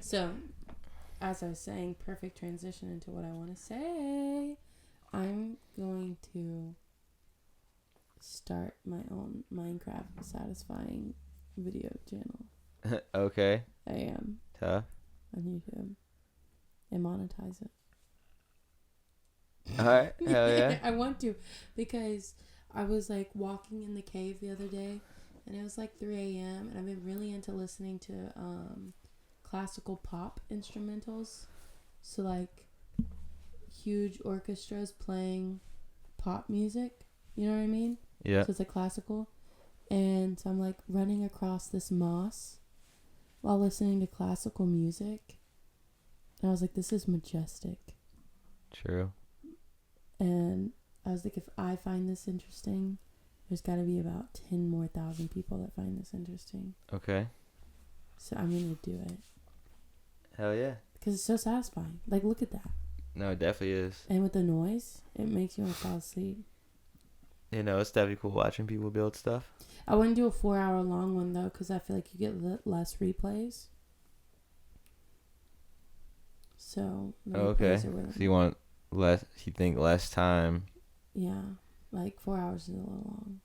So, as I was saying, perfect transition into what I want to say. I'm going to start my own Minecraft satisfying video channel. Okay. I am. Tough. On YouTube. And monetize it. Alright. Hell yeah. I want to. Because I was like walking in the cave the other day. And it was like 3 a.m. And I've been really into listening to classical pop instrumentals. So like huge orchestras playing pop music. You know what I mean? Yeah. So it's like classical. And so I'm like running across this moss while listening to classical music. And I was like, this is majestic. True. And I was like, if I find this interesting, there's got to be about 10,000 more people that find this interesting. Okay. So I'm going to do it. Hell yeah. Because it's so satisfying. Like, look at that. No, it definitely is. And with the noise, it makes you want to fall asleep. You know, it's definitely cool watching people build stuff. I wouldn't do a 4-hour long one, though, because I feel like you get less replays. So, okay. So you want less, you think less time. Yeah. Like 4 hours is a little long.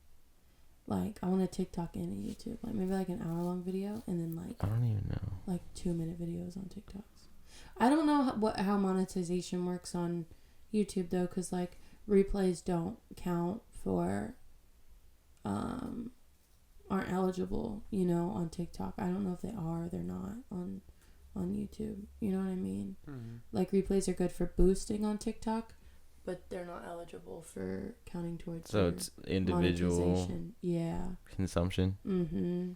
Like, I want a TikTok and a YouTube. Like, maybe like an hour-long video, and then like... I don't even know. Like 2-minute videos on TikToks. I don't know how monetization works on YouTube, though, because like replays don't count for... aren't eligible, you know, on TikTok. I don't know if they are or they're not on YouTube. You know what I mean? Mm-hmm. Like, replays are good for boosting on TikTok, but they're not eligible for counting towards. So it's individual consumption. Mm-hmm.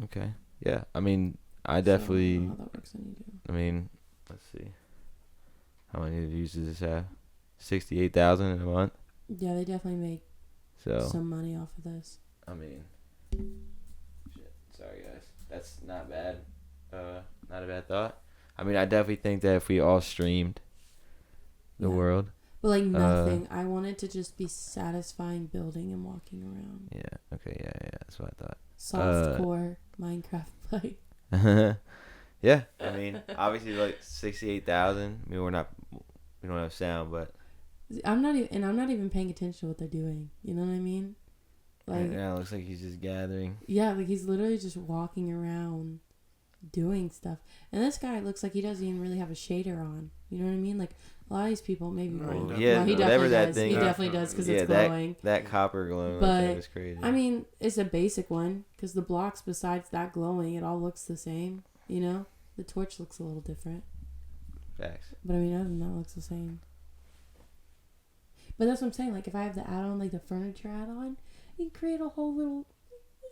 Okay. Yeah. I mean, I definitely. So I don't know how that works on YouTube. I mean, let's see. How many views does this have? 68,000 in a month. Yeah, they definitely make some money off of this. I mean, shit. Sorry, guys. That's not bad. Not a bad thought. I mean, I definitely think that if we all streamed the world. But like nothing. I wanted to just be satisfying building and walking around. Yeah. Okay. Yeah. That's what I thought. Softcore Minecraft play. Yeah. I mean, obviously, like 68,000. I mean, we don't have sound, but. I'm not even paying attention to what they're doing. You know what I mean? Like, yeah, it looks like he's just gathering. Yeah, like he's literally just walking around doing stuff. And this guy looks like he doesn't even really have a shader on. You know what I mean? Like a lot of these people maybe won't. Yeah, he whatever that does. thing. He definitely does because it's glowing. That copper glowing but, like that is crazy. I mean, it's a basic one because the blocks besides that glowing, it all looks the same. You know, the torch looks a little different. Facts. But I mean, other than that, it looks the same. But that's what I'm saying. Like, if I have the add-on, like the furniture add-on, you can create a whole little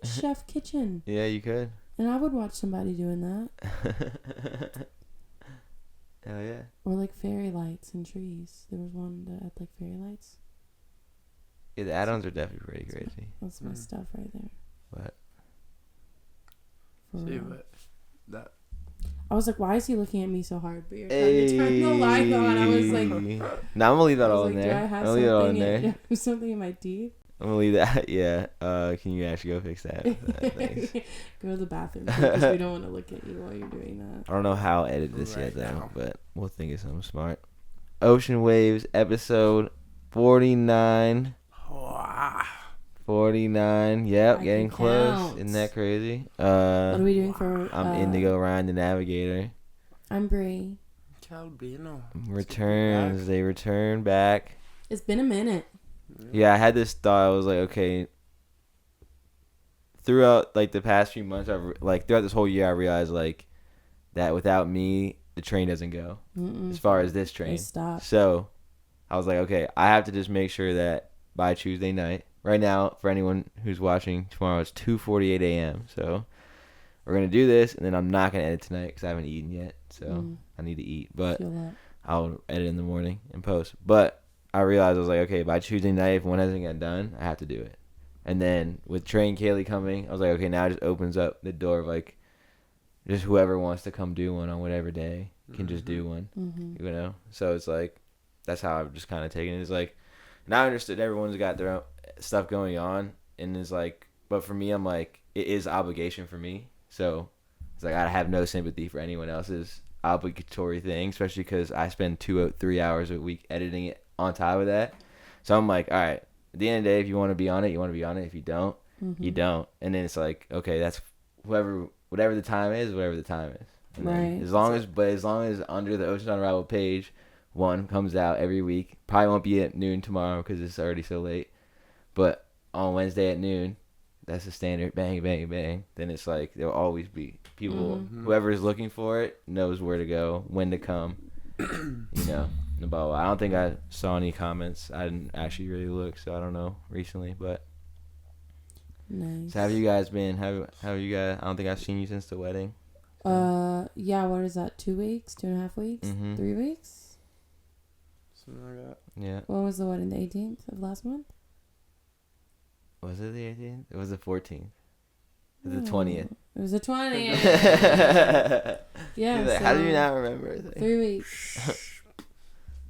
chef kitchen. Yeah, you could. And I would watch somebody doing that. Hell yeah. Or like fairy lights and trees. There was one that had like fairy lights. Yeah, the add-ons are definitely pretty crazy. That's my stuff right there. What? See what? That. I was like, why is he looking at me so hard? But you're trying to turn the light on. I was like... Nah, I'm going to leave that all in there. Do I have something in my teeth? I'm going to leave that. Yeah. Can you actually go fix that? Thanks. Go to the bathroom because we don't want to look at you while you're doing that. I don't know how I'll edit this yet, though, but we'll think of something smart. Ocean Waves, episode 49. Wow. 49. Yep, getting close. Isn't that crazy? What are we doing for... I'm Indigo, Ryan the Navigator. I'm Bree. Child Beeno. Returns. They return back. It's been a minute. Yeah, I had this thought. I was like, okay. Throughout like the past few months, throughout this whole year, I realized like that without me, the train doesn't go. As far as this train. So I was like, okay, I have to just make sure that by Tuesday night. Right now, for anyone who's watching, tomorrow it's 2:48 a.m. So we're gonna do this, and then I'm not gonna edit tonight because I haven't eaten yet. So I need to eat, but I'll edit in the morning and post. But I realized I was like, okay, by Tuesday night, if one hasn't gotten done, I have to do it. And then with Trey and Kaylee coming, I was like, okay, now it just opens up the door of like, just whoever wants to come do one on whatever day can just do one. You know, so it's like that's how I've just kind of taken it. It's like, now I understood everyone's got their own stuff going on, and it's like, but for me, I'm like, it is obligation for me. So It's like I have no sympathy for anyone else's obligatory thing, especially because I spend 2-3 hours a week editing it on top of that. So I'm like, all right, at the end of the day, if you want to be on it, you want to be on it. If you don't, you don't. And then it's like, okay, that's whatever the time is, whatever the time is. And right. As long as Under the Ocean Unraveled page 1 comes out every week, probably won't be at noon tomorrow because it's already so late. But on Wednesday at noon, that's the standard. Bang, bang, bang. Then it's like there'll always be people. Whoever is looking for it knows where to go, when to come. You know. Blah, blah. I don't think I saw any comments. I didn't actually really look, so I don't know recently. But nice. So how have you guys been? How you guys? I don't think I've seen you since the wedding. Yeah. What is that? 2 weeks? 2.5 weeks? 3 weeks? Something like that. Yeah. When was the wedding? The 18th of last month? Was it the 18th? It was the 14th. It was the 20th. It was the 20th. Yeah. Like, so how do you not remember? 3 weeks.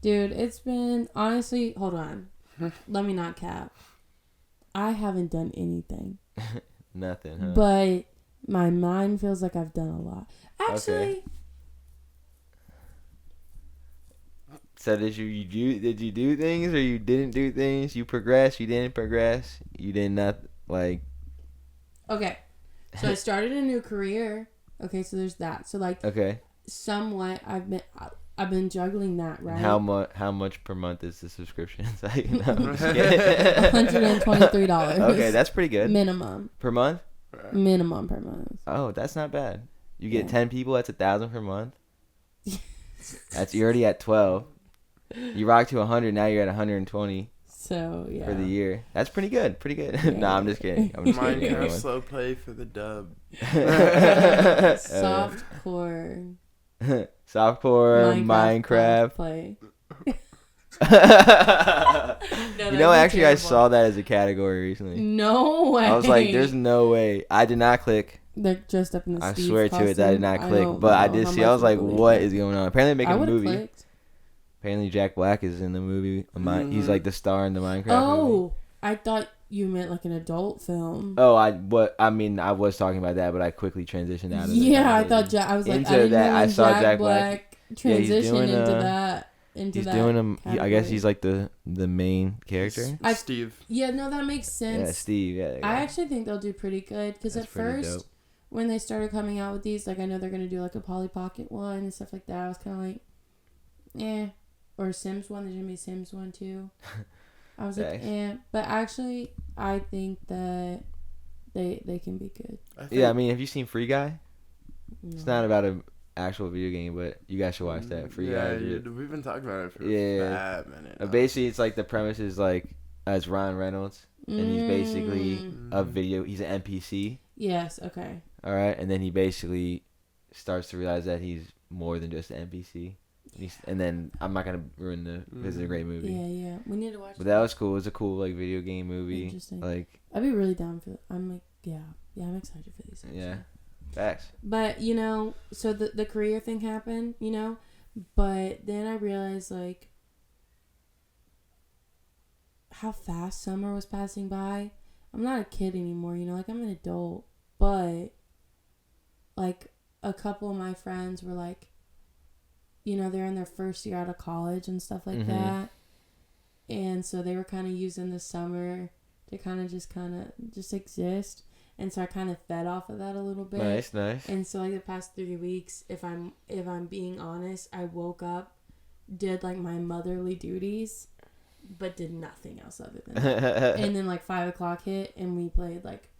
Dude, it's been, honestly, hold on. Let me not cap. I haven't done anything. Nothing, huh? But my mind feels like I've done a lot. Actually. Okay. So did you do things or you didn't do things? You progressed, you didn't progress, you did not, like. Okay. So I started a new career. Okay, so there's that. So like. Okay. Somewhat, I've been juggling that, right? How much per month is the subscription? $123. Okay, that's pretty good. Minimum. Per month? Minimum per month. Oh, that's not bad. You get 10 people, that's $1,000 per month. You're already at 12. You rock to 100, now you're at 120. So, yeah. For the year. That's pretty good. Pretty good. Yeah. Nah, I'm just kidding. Minecraft slow play for the dub. Softcore. Softcore, Minecraft. Play. Actually, I saw that as a category recently. No way. I was like, there's no way. I did not click. They're dressed up in the I Steve swear costume. to it that I did not click. But I did see. I was like, what is going on? Apparently, they're making a movie. Clicked. Apparently, Jack Black is in the movie. He's like the star in the Minecraft movie. I thought you meant like an adult film. Oh, I was talking about that, but I quickly transitioned out of it. Yeah, I thought I was like, into I didn't that. know I saw Jack Black transition into that. He's doing him. I guess he's like the main character. Steve. Yeah, no, that makes sense. Yeah, Steve. Yeah. I actually think they'll do pretty good because at first, dope. When they started coming out with these, like I know they're gonna do like a Polly Pocket one and stuff like that. I was kind of like, or Sims one. There's gonna be a Sims one too. I was like, but actually, I think that they can be good. I mean, have you seen Free Guy? No. It's not about an actual video game, but you guys should watch that. Free Guy. Yeah, we've been talking about it for a bad minute. Basically, it's like the premise is like it's Ryan Reynolds, and he's basically he's an NPC. Yes. Okay. All right, and then he basically starts to realize that he's more than just an NPC. And then I'm not gonna ruin because it's a great movie. Yeah, we need to watch. But that was cool. It was a cool like video game movie. Interesting. Like I'd be really down for. I'm like, I'm excited for these. Actually. Yeah, facts. But so the career thing happened, but then I realized like how fast summer was passing by. I'm not a kid anymore, like I'm an adult, but like a couple of my friends were like. They're in their first year out of college and stuff like that. And so they were kind of using the summer to kind of just exist. And so I kind of fed off of that a little bit. Nice. And so like the past 3 weeks, if I'm being honest, I woke up, did like my motherly duties, but did nothing else other than that. And then like 5 o'clock hit and we played like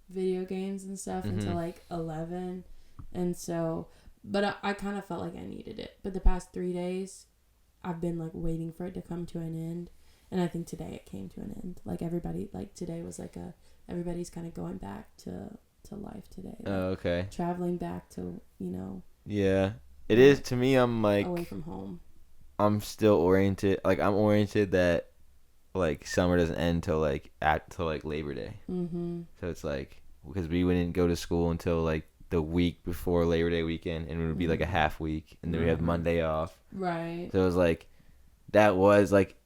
video games and stuff until like 11. And so... But I kind of felt like I needed it. But the past 3 days, I've been like waiting for it to come to an end. And I think today it came to an end. Like everybody, like today was like everybody's kind of going back to life today. Like, okay. Traveling back to, Yeah. It is, to me, I'm like. Away from home. I'm still oriented. Like, I'm oriented that, like, summer doesn't end till like Labor Day. Mm-hmm. So it's like, because we wouldn't go to school until like, the week before Labor Day weekend, and it would be like a half week, and then we have Monday off. Right. So it was like, that was like,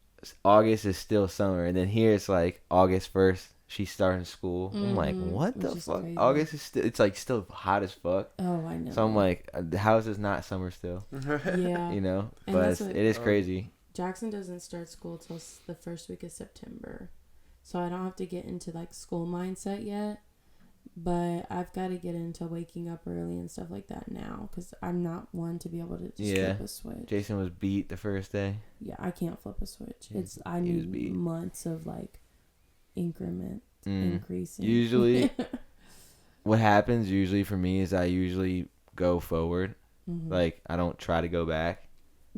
August is still summer, and then here it's like August 1st she's starting school. I'm like, what the fuck? Crazy. August is it's like still hot as fuck. Oh, I know. So I'm like, how is this not summer still? Yeah. You know, but it is crazy. Jackson doesn't start school till the first week of September, so I don't have to get into like school mindset yet. But I've got to get into waking up early and stuff like that now, because I'm not one to be able to just flip a switch. Jason was beat the first day. Yeah, I can't flip a switch. I need months of like increment increasing. Usually, what happens usually for me is I usually go forward. Like, I don't try to go back.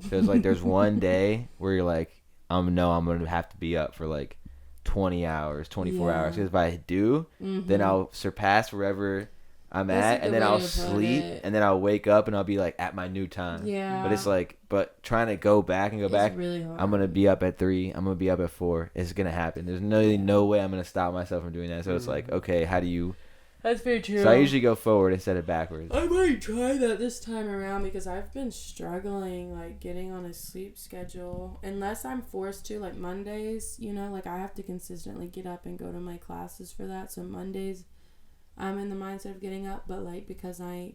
Because like there's one day where you're like, I'm going to have to be up for like 20 hours, 24 hours. Because if I do, then I'll surpass wherever I'm at, and then I'll sleep, and then I'll wake up and I'll be like at my new time. Yeah. But it's like, trying to go back, really hard. I'm going to be up at 3. I'm going to be up at 4. It's going to happen. There's no way I'm going to stop myself from doing that. So it's like, okay, how do you... That's very true. So I usually go forward instead of backwards. I might try that this time around, because I've been struggling, like, getting on a sleep schedule. Unless I'm forced to, like, Mondays, you know, like, I have to consistently get up and go to my classes for that. So Mondays, I'm in the mindset of getting up. But, like, because I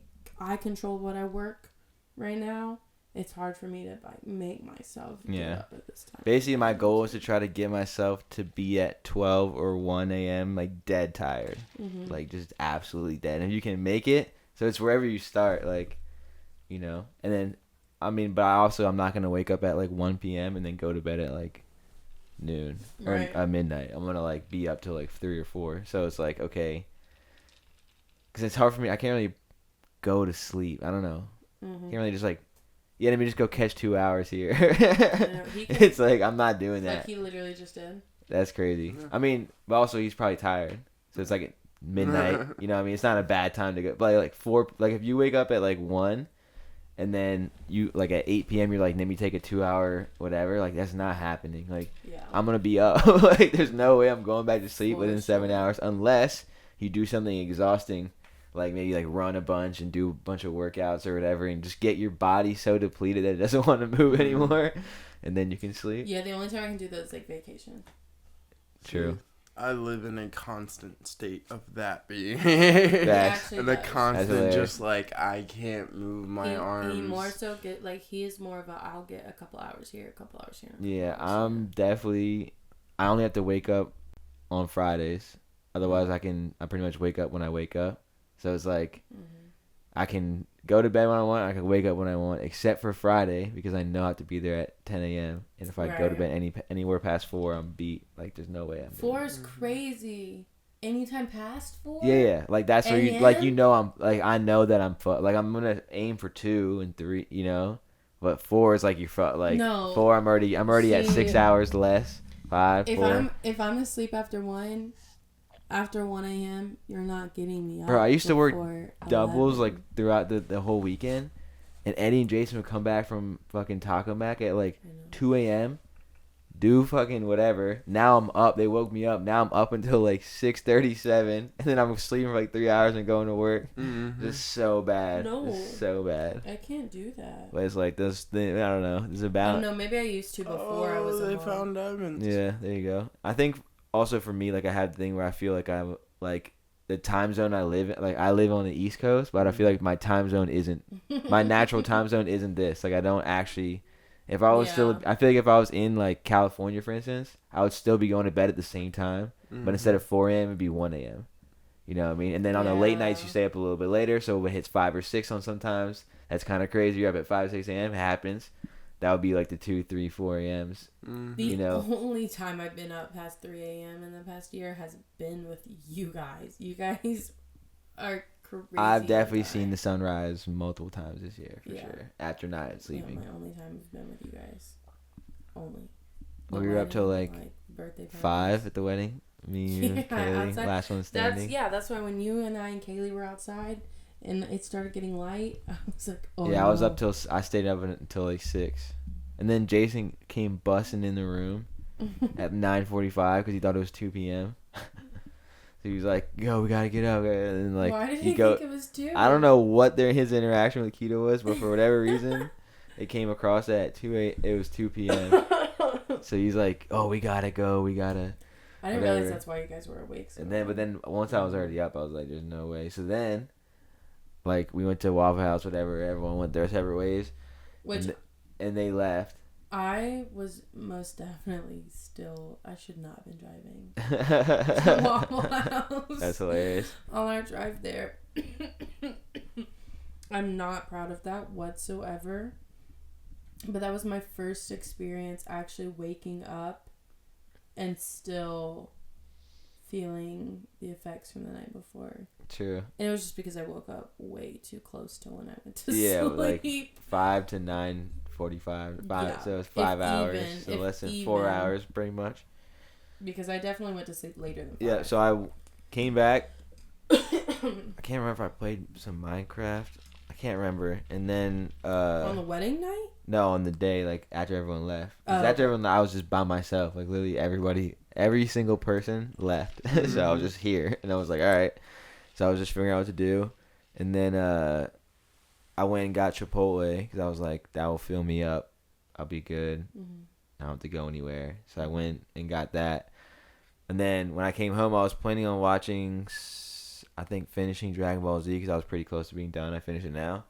control what I work right now, it's hard for me to like make myself get up at this time. Basically, my goal is to try to get myself to be at 12 or 1 a.m. like dead tired, like just absolutely dead. And if you can make it, so it's wherever you start, like, you know. And then, I mean, but I'm not gonna wake up at like 1 p.m. and then go to bed at like noon or midnight. I'm gonna like be up till like 3 or 4. So it's like, okay, because it's hard for me. I can't really go to sleep. I don't know. Can't really just like. Yeah, let me just go catch 2 hours here. It's like, I'm not doing that. Like he literally just did. That's crazy. I mean, but also he's probably tired. So it's like at midnight. You know what I mean? It's not a bad time to go. But like 4, like if you wake up at like 1 and then you like at 8 p.m. you're like, let me take a 2-hour whatever. Like that's not happening. Like I'm going to be up. Like there's no way I'm going back to sleep within 7 hours unless you do something exhausting. Like maybe like run a bunch and do a bunch of workouts or whatever, and just get your body so depleted that it doesn't want to move anymore, and then you can sleep. Yeah, the only time I can do that is like vacation. True. I live in a constant state of that being. And a constant just like I can't move my arms. He more so he is more of a I'll get a couple hours here, a couple hours here. Yeah, I only have to wake up on Fridays. Otherwise I pretty much wake up when I wake up. So it's like, I can go to bed when I want, I can wake up when I want, except for Friday, because I know I have to be there at 10 a.m. And if I go to bed anywhere past 4, I'm beat. Like, there's no way I'm 4 is crazy. Anytime past 4? Yeah. Like, that's where you, like, you know, I know that I'm, like, I'm going to aim for 2 and 3, you know? But 4 is like, no. 4, I'm already at 6 hours less. 5, 4. If I'm asleep after 1... After 1 a.m., you're not getting me up. Bro, I used to work doubles like throughout the whole weekend, and Eddie and Jason would come back from fucking Taco Mac at like 2 a.m. Do fucking whatever. Now I'm up. They woke me up. Now I'm up until like 6:37, and then I'm sleeping for like 3 hours and going to work. Just so bad. No, just so bad. I can't do that. But it's like this thing. I don't know. There's a balance. I don't know. Maybe I used to before I was. They found diamonds. Yeah, there you go. I think. Also for me, like I have the thing where I feel like I'm like the time zone I live in, like I live on the East Coast, but I feel like my time zone isn't my natural time zone isn't this. Like I don't actually. If I was still, I feel like if I was in like California, for instance, I would still be going to bed at the same time, but instead of 4 a.m. it'd be 1 a.m. You know what I mean? And then on the late nights you stay up a little bit later, so it hits 5 or 6 on sometimes. That's kind of crazy. You're up at 5, 6 a.m. It happens. That would be like the 2, 3, 4 a.m.s. The only time I've been up past 3 a.m. in the past year has been with you guys. You guys are crazy. I've definitely seen the sunrise multiple times this year, for sure. After not sleeping. My only time has been with you guys. Only. We were up till like 5 at the wedding. Me, you, Kaylee, outside. Last one standing. That's why when you and I and Kaylee were outside, and it started getting light, I was like, oh yeah, no. I stayed up until like 6. And then Jason came busting in the room at 9:45 because he thought it was 2 p.m. So he was like, yo, we got to get up. And like, why did he think it was 2? I don't know what his interaction with Keto was, but for whatever reason, it came across that at 2 it was 2 p.m. So he's like, oh, we got to go. We got to. I didn't realize that's why you guys were awake. So but then once I was already up, I was like, there's no way. So then, like, we went to Waffle House, whatever. Everyone went their separate ways. And they left. I was most definitely still. I should not have been driving to Waffle House. That's hilarious. On our drive there. I'm not proud of that whatsoever. But that was my first experience actually waking up and still feeling the effects from the night before. True. And it was just because I woke up way too close to when I went to sleep. Yeah, like 5 to 9:45. So it's 5 hours. So less than 4 hours, pretty much. Because I definitely went to sleep later than 5. Yeah, so I came back. I can't remember if I played some Minecraft. I can't remember. And then on the wedding night? No, on the day, like, after everyone left. After everyone left, I was just by myself. Like, literally every single person left. So I was just here. And I was like, all right. So I was just figuring out what to do. And then I went and got Chipotle because I was like, that will fill me up. I'll be good. Mm-hmm. I don't have to go anywhere. So I went and got that. And then when I came home, I was planning on watching, I think, finishing Dragon Ball Z because I was pretty close to being done. I finished it now.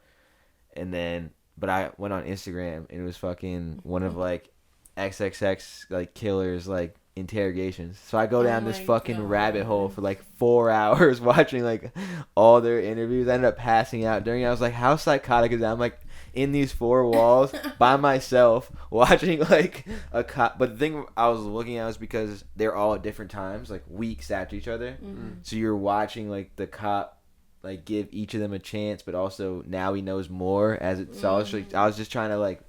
And then, but I went on Instagram and it was fucking one of, like, XXX, like, killers, like, interrogations. So I go down this fucking rabbit hole for like 4 hours watching like all their interviews. I ended up passing out during it. I was like, how psychotic is that? I'm like in these 4 walls by myself watching like a cop. But the thing I was looking at was because they're all at different times, like weeks after each other. Mm-hmm. So you're watching like the cop like give each of them a chance, but also now he knows more as it. So I was just trying to like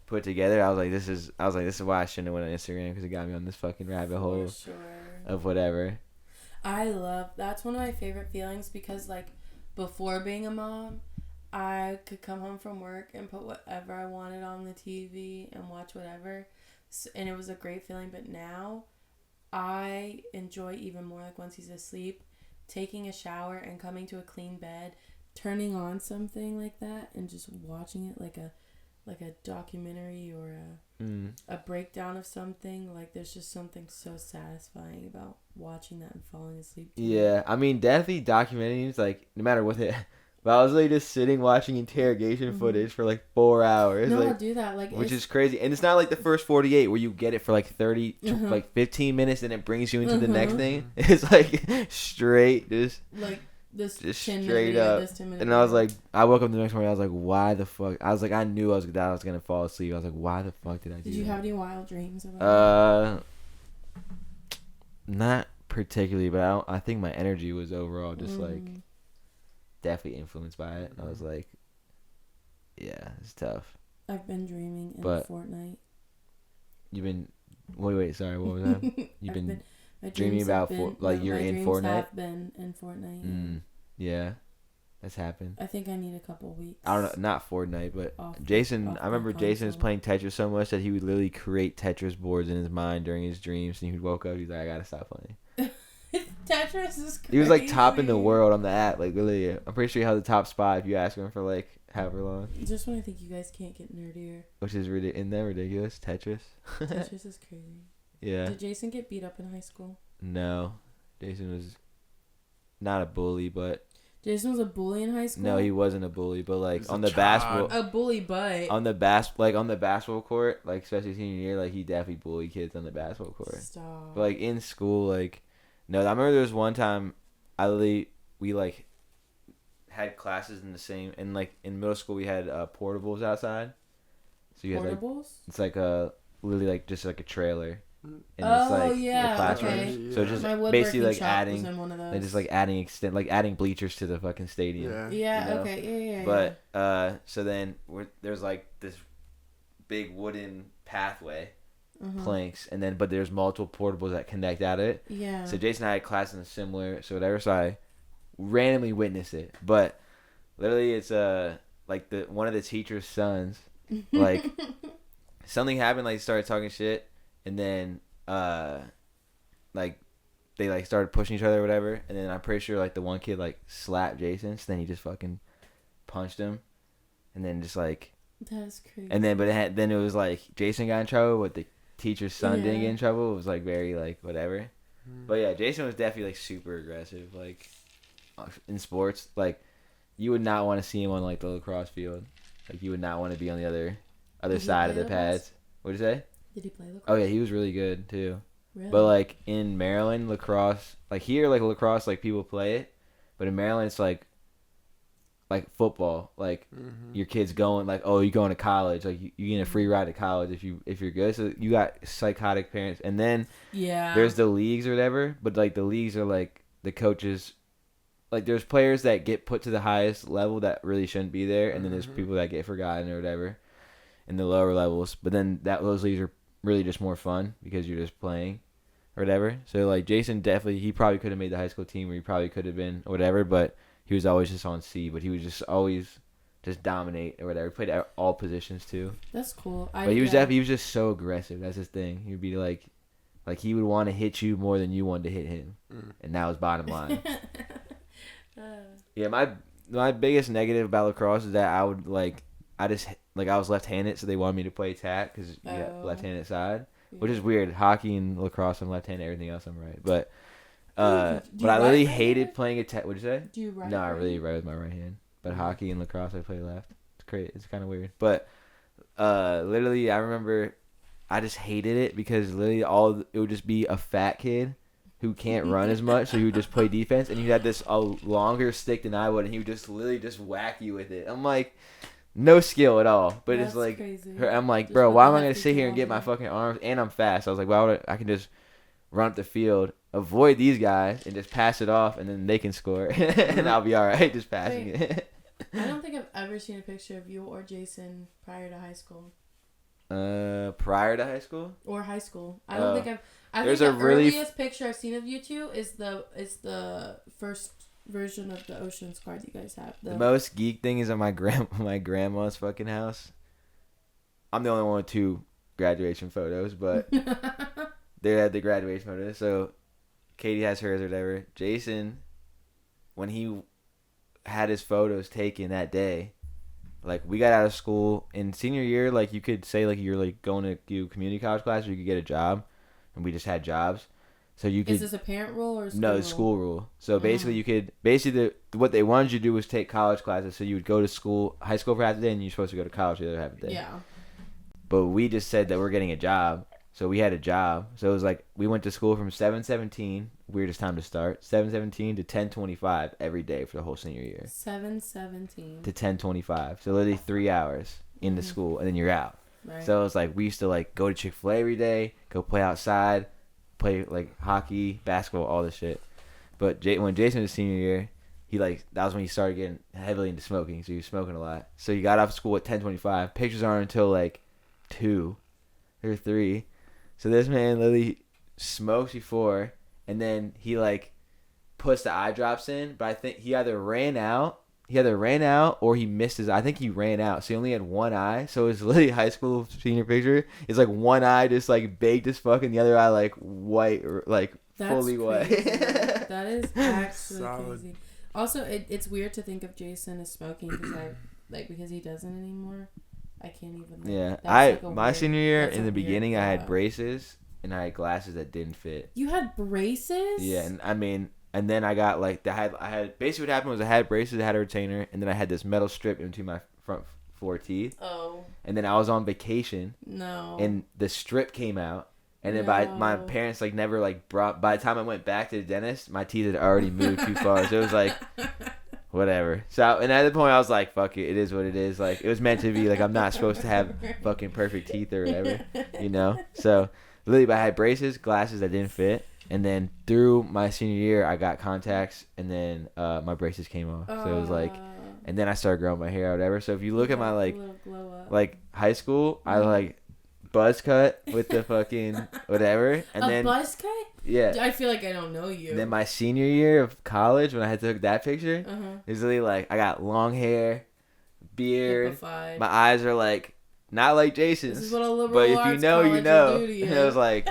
put together. I was like, this is why I shouldn't have went on Instagram because it got me on this fucking rabbit hole of whatever. That's one of my favorite feelings because like before being a mom, I could come home from work and put whatever I wanted on the TV and watch whatever, and it was a great feeling. But now I enjoy even more like once he's asleep, taking a shower and coming to a clean bed, turning on something like that and just watching it like a documentary or a breakdown of something. Like there's just something so satisfying about watching that and falling asleep to it. I mean definitely documentaries, like no matter what it but I was like just sitting watching interrogation footage for like 4 hours. No, like, I'll do that. Like which is crazy. And it's not like the first 48 where you get it for like 30 like 15 minutes and it brings you into the next thing. It's like straight just like this just straight up. And I was like, I woke up the next morning, I was like, why the fuck? I was like, I knew I was gonna fall asleep. I was like, why the fuck did I do that? Did you have any wild dreams about not particularly, but I think my energy was overall just like definitely influenced by it. I was like, yeah, it's tough. I've been dreaming in Fortnite. You've been wait, sorry, what was that? You've been dreaming about you're in Fortnite? Have been in Fortnite. Yeah, that's happened. I think I need a couple weeks. I don't know, not Fortnite, but Jason. I remember Jason was playing Tetris so much that he would literally create Tetris boards in his mind during his dreams, and he would woke up. He's like, I gotta stop playing. Tetris is crazy. He was like top in the world on the app. Like literally, I'm pretty sure he held the top spot if you ask him for like however long. Just when I think you guys can't get nerdier. Which is ridiculous. Tetris. Tetris is crazy. Yeah. Did Jason get beat up in high school? No, Jason was not a bully, but. Jason was a bully in high school? No, he wasn't a bully, but like on the basketball. A bully, but on the basketball court, like especially senior year, like he definitely bullied kids on the basketball court. Stop. But like in school, like no, I remember there was one time we like had classes in the same, and like in middle school we had portables outside. So you had like it's like a literally like just like a trailer. And it's like yeah, classroom. okay. So just basically like adding, they just like adding bleachers to the fucking stadium. Yeah, you know? Okay, yeah. But so then there's like this big wooden pathway, planks, and then but there's multiple portables that connect at it. Yeah. So Jason and I had class in a similar, so whatever. So I randomly witnessed it, but literally it's like one of the teacher's sons, like something happened, like he started talking shit. And then, like, they, like, started pushing each other or whatever. And then I'm pretty sure, like, the one kid, like, slapped Jason. So then he just fucking punched him. And then just, like... That's crazy. And then, then it was, like, Jason got in trouble, but the teacher's son didn't get in trouble. It was, like, very, like, whatever. But yeah, Jason was definitely like super aggressive, like in sports. Like you would not want to see him on like the lacrosse field. Like you would not want to be on the other side of the pads. What'd you say? Did he play lacrosse? Oh yeah, he was really good too. Really? But like in Maryland, lacrosse, like here, like lacrosse, like people play it, but in Maryland, it's like football. Like your kid's going, like, oh, you're going to college, like you get a free ride to college if you're good. So you got psychotic parents, and then there's the leagues or whatever. But like the leagues are like the coaches, like there's players that get put to the highest level that really shouldn't be there, and then there's people that get forgotten or whatever in the lower levels. But then those leagues are really just more fun because you're just playing or whatever. So like Jason definitely, he probably could have made the high school team, or he probably could have been or whatever, but he was always just on C. But he was just always just dominate or whatever. He played at all positions too. That's cool. But he was definitely, he was just so aggressive. That's his thing. He'd be like he would want to hit you more than you wanted to hit him, and that was bottom line. Yeah, my biggest negative about lacrosse is that I would I was left-handed, so they wanted me to play attack because you got left-handed side, which is weird. Hockey and lacrosse, I'm left-handed. Everything else, I'm right. But I literally hated playing attack. What'd you say? Do you write? No, I really write with my right hand. But hockey and lacrosse, I play left. It's great. It's kind of weird. But literally, I remember I just hated it because literally it would just be a fat kid who can't run as much, so he would just play defense, and he had this longer stick than I would, and he would just literally just whack you with it. I'm like, no skill at all, but That's it's like, crazy. I'm like, bro, why am I gonna sit here and get my fucking arms, and I'm fast? I was like, why would I can just run up the field, avoid these guys, and just pass it off, and then they can score, and I'll be all right just passing it. I don't think I've ever seen a picture of you or Jason prior to high school. Prior to high school? Or high school. I don't think I've. I There's think the a really earliest picture I've seen of you two is the first version of the Oceans card you guys have. The most geek thing is at my grandma's fucking house. I'm the only one with 2 graduation photos, but they had the graduation photos. So Katie has hers or whatever. Jason, when he had his photos taken that day, like we got out of school in senior year, like you could say like you're like going to do community college class or you could get a job, and we just had jobs. So you could. Is this a parent rule or a school no rule? School rule? So basically what they wanted you to do was take college classes. So you would go to school, high school for half the day, and you're supposed to go to college the other half the day. Yeah. But we just said that we're getting a job, so we had a job. So it was like we went to school from 7:17, weirdest time to start, 7:17 to 10:25 every day for the whole senior year. 7:17 to 10:25, so literally 3 hours into school, and then you're out. Right. So it was like we used to like go to Chick-fil-A every day, go play outside, play like hockey, basketball, all this shit. But when Jason was senior year, that was when he started getting heavily into smoking. So he was smoking a lot. So he got off school at 10:25. Pictures aren't until like 2 or 3. So this man literally smokes before, and then he like puts the eye drops in. But I think he either ran out or he missed his. I think he ran out, so he only had one eye. So his literally high school senior picture is like one eye just like baked as fuck, and the other eye like white, like That's fully white. That is actually Solid. crazy. Also, it's weird to think of Jason as smoking because he doesn't anymore. I can't even. My senior year in the beginning, I had braces and I had glasses that didn't fit. You had braces? Yeah, and I mean. And then I got like I had basically what happened was I had braces, I had a retainer, and then I had this metal strip into my front 4 teeth. Oh. And then I was on vacation. No. And the strip came out, and then my parents like never like brought. By the time I went back to the dentist, my teeth had already moved too far. So it was like, whatever. So and at the point I was like, fuck it, it is what it is. Like it was meant to be. Like I'm not supposed to have fucking perfect teeth or whatever, you know. So literally, I had braces, glasses that didn't fit. And then through my senior year, I got contacts, and then my braces came off. So it was like, and then I started growing my hair or whatever. So if you look at my like high school, I like buzz cut with the fucking whatever, and then buzz cut. Yeah. I feel like I don't know you. And then my senior year of college, when I had to take that picture, it was really like I got long hair, beard, my eyes are like not like Jason's, this is what a liberal but if you know, you know. And it was like.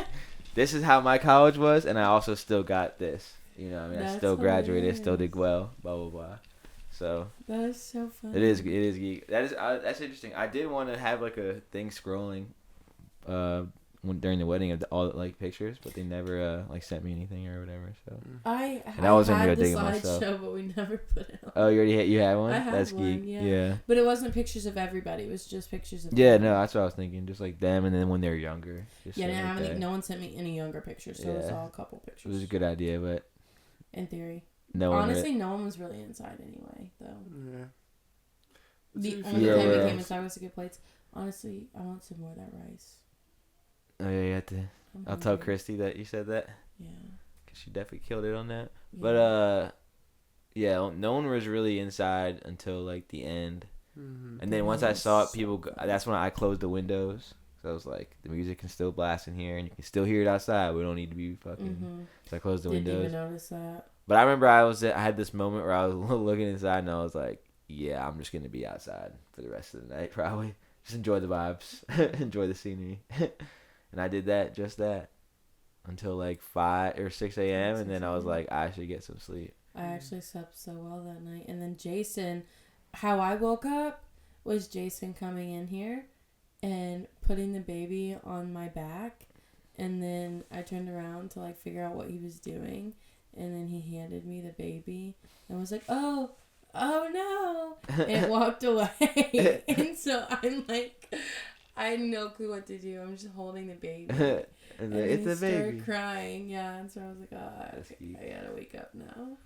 This is how my college was, and I also still got this. You know, I mean, I still graduated, still did well, blah blah blah. So that is so funny. It is geek. That's interesting. I did want to have like a thing scrolling, during the wedding of all like pictures, but they never like sent me anything or whatever. So I wasn't had the digging myself. slideshow, but we never put it on. Oh, you had one? I had That's one, geek. yeah. But it wasn't pictures of everybody. It was just pictures of Yeah, them. no, that's what I was thinking. Just like them, and then when they were younger. Just no one sent me any younger pictures, so it was all a couple pictures. It was a good idea, but in theory, honestly, no one was really inside anyway, though. Yeah. The only time we came inside was to get plates. Honestly, I want some more of that rice. Oh yeah, you have to. I'll tell Christy that you said that. Yeah. Cause she definitely killed it on that. Yeah. But yeah, no one was really inside until like the end. Mm-hmm. And then once I saw it, that's when I closed the windows. So I was like, the music can still blast in here, and you can still hear it outside. We don't need to be fucking. Mm-hmm. So I closed the windows. Didn't even notice that. But I remember I had this moment where I was looking inside, and I was like, yeah, I'm just gonna be outside for the rest of the night, probably. Just enjoy the vibes, enjoy the scenery. And I did that until like 5 or 6 a.m. And then I was like, I should get some sleep. I actually slept so well that night. And then Jason, how I woke up was Jason coming in here and putting the baby on my back. And then I turned around to like figure out what he was doing. And then he handed me the baby and was like, oh no, and walked away. And so I'm like, I had no clue what to do. I'm just holding the baby. and then it's he started crying. Yeah, and so I was like, I gotta wake up now.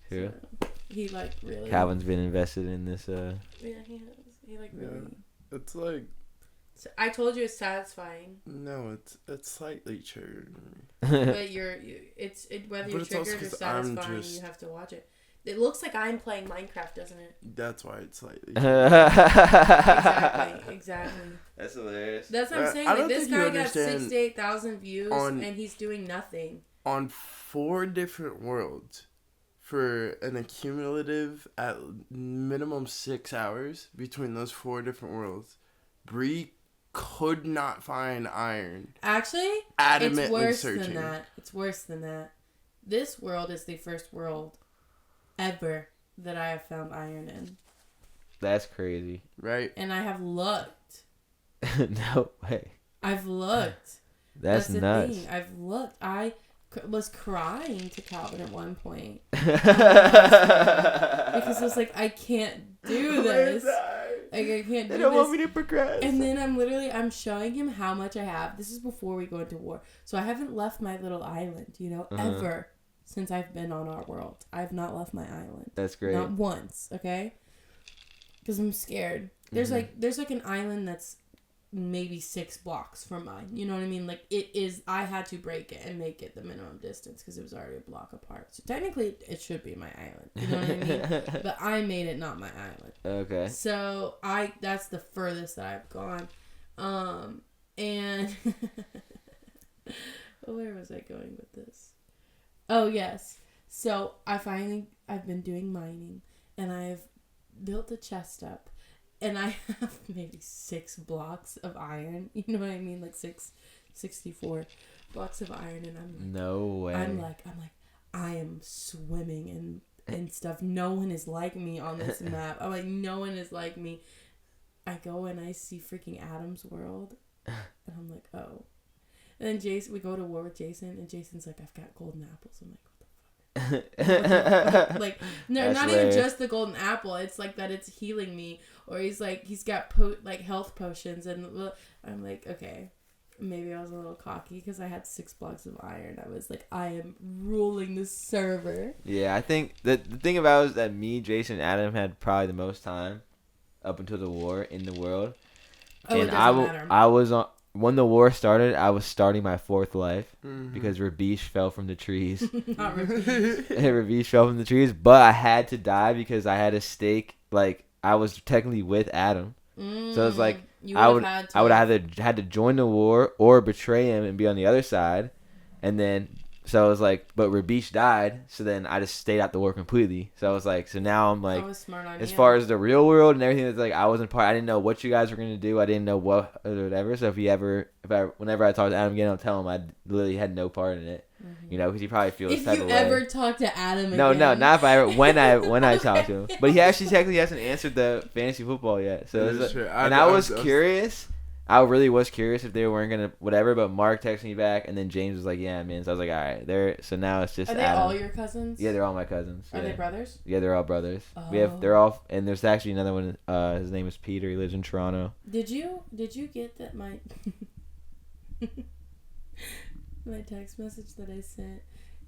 True. So he like really. Calvin's been invested in this. Yeah, he has. He like really. It's like. So I told you it's satisfying. No, it's slightly triggered. But whether you're triggered or satisfying, you have to watch it. It looks like I'm playing Minecraft, doesn't it? That's why it's slightly. Exactly. That's hilarious. That's what I'm saying. Like, this guy got 6,000 to 8,000 views, and he's doing nothing. On 4 different worlds, for an accumulative at minimum 6 hours between those 4 different worlds, Bree could not find iron. Actually, it's worse than that. It's worse than that. This world is the first world ever that I have found iron in. That's crazy. Right? And I have looked. No way. I've looked. That's nuts. Thing. I've looked. I was crying to Calvin at one point. Because I was like, I can't do this. Like, I can't do this. They don't want me to progress. And then I'm showing him how much I have. This is before we go into war. So I haven't left my little island, ever. Since I've been on our world. I've not left my island. That's great. Not once, okay? Because I'm scared. There's like an island that's maybe 6 blocks from mine. You know what I mean? Like, it is, I had to break it and make it the minimum distance because it was already a block apart. So technically, it should be my island. You know what I mean? But I made it not my island. Okay. So, that's the furthest that I've gone. And where was I going with this? Oh, yes. So, I've been doing mining, and I've built a chest up, and I have maybe 6 blocks of iron. You know what I mean? Like 64 blocks of iron, and I'm like... No way. I'm like, I am swimming and stuff. No one is like me on this map. I'm like, no one is like me. I go and I see freaking Adam's world, and I'm like, oh... And then we go to war with Jason, and Jason's like, I've got golden apples. I'm like, what the fuck? Like, no, that's not hilarious. Even just the golden apple. It's like that it's healing me. Or he's like, he's got health potions. And I'm like, okay, maybe I was a little cocky because I had 6 blocks of iron. I was like, I am ruling the server. Yeah, I think the thing about it is that me, Jason, and Adam had probably the most time up until the war in the world. Oh, and I was on... When the war started, I was starting my 4th life because Rabish fell from the trees. Not Rabish. Rabish fell from the trees, but I had to die because I had a stake. Like, I was technically with Adam. So it's like, I would have had to join the war or betray him and be on the other side. And then, so I was like, but Rabish died, so then I just stayed out the war completely. So I was like, so now I'm like, as far as the real world and everything, it's like I wasn't part. I didn't know what you guys were gonna do. I didn't know what or whatever. So whenever I talk to Adam again, I'll tell him I literally had no part in it. Because he probably feels. If you ever talk to Adam again. No, not if I ever. When I talk to him, but he actually technically hasn't answered the fantasy football yet. So and I was curious. I really was curious if they weren't gonna whatever, but Mark texted me back, and then James was like, "Yeah, man." So I was like, "All right, there." So now it's just. Are they Adam. all your cousins? Yeah, they're all my cousins. Are they brothers? Yeah, they're all brothers. Oh. They're all, and there's actually another one. His name is Peter. He lives in Toronto. Did you get that my my text message that I sent?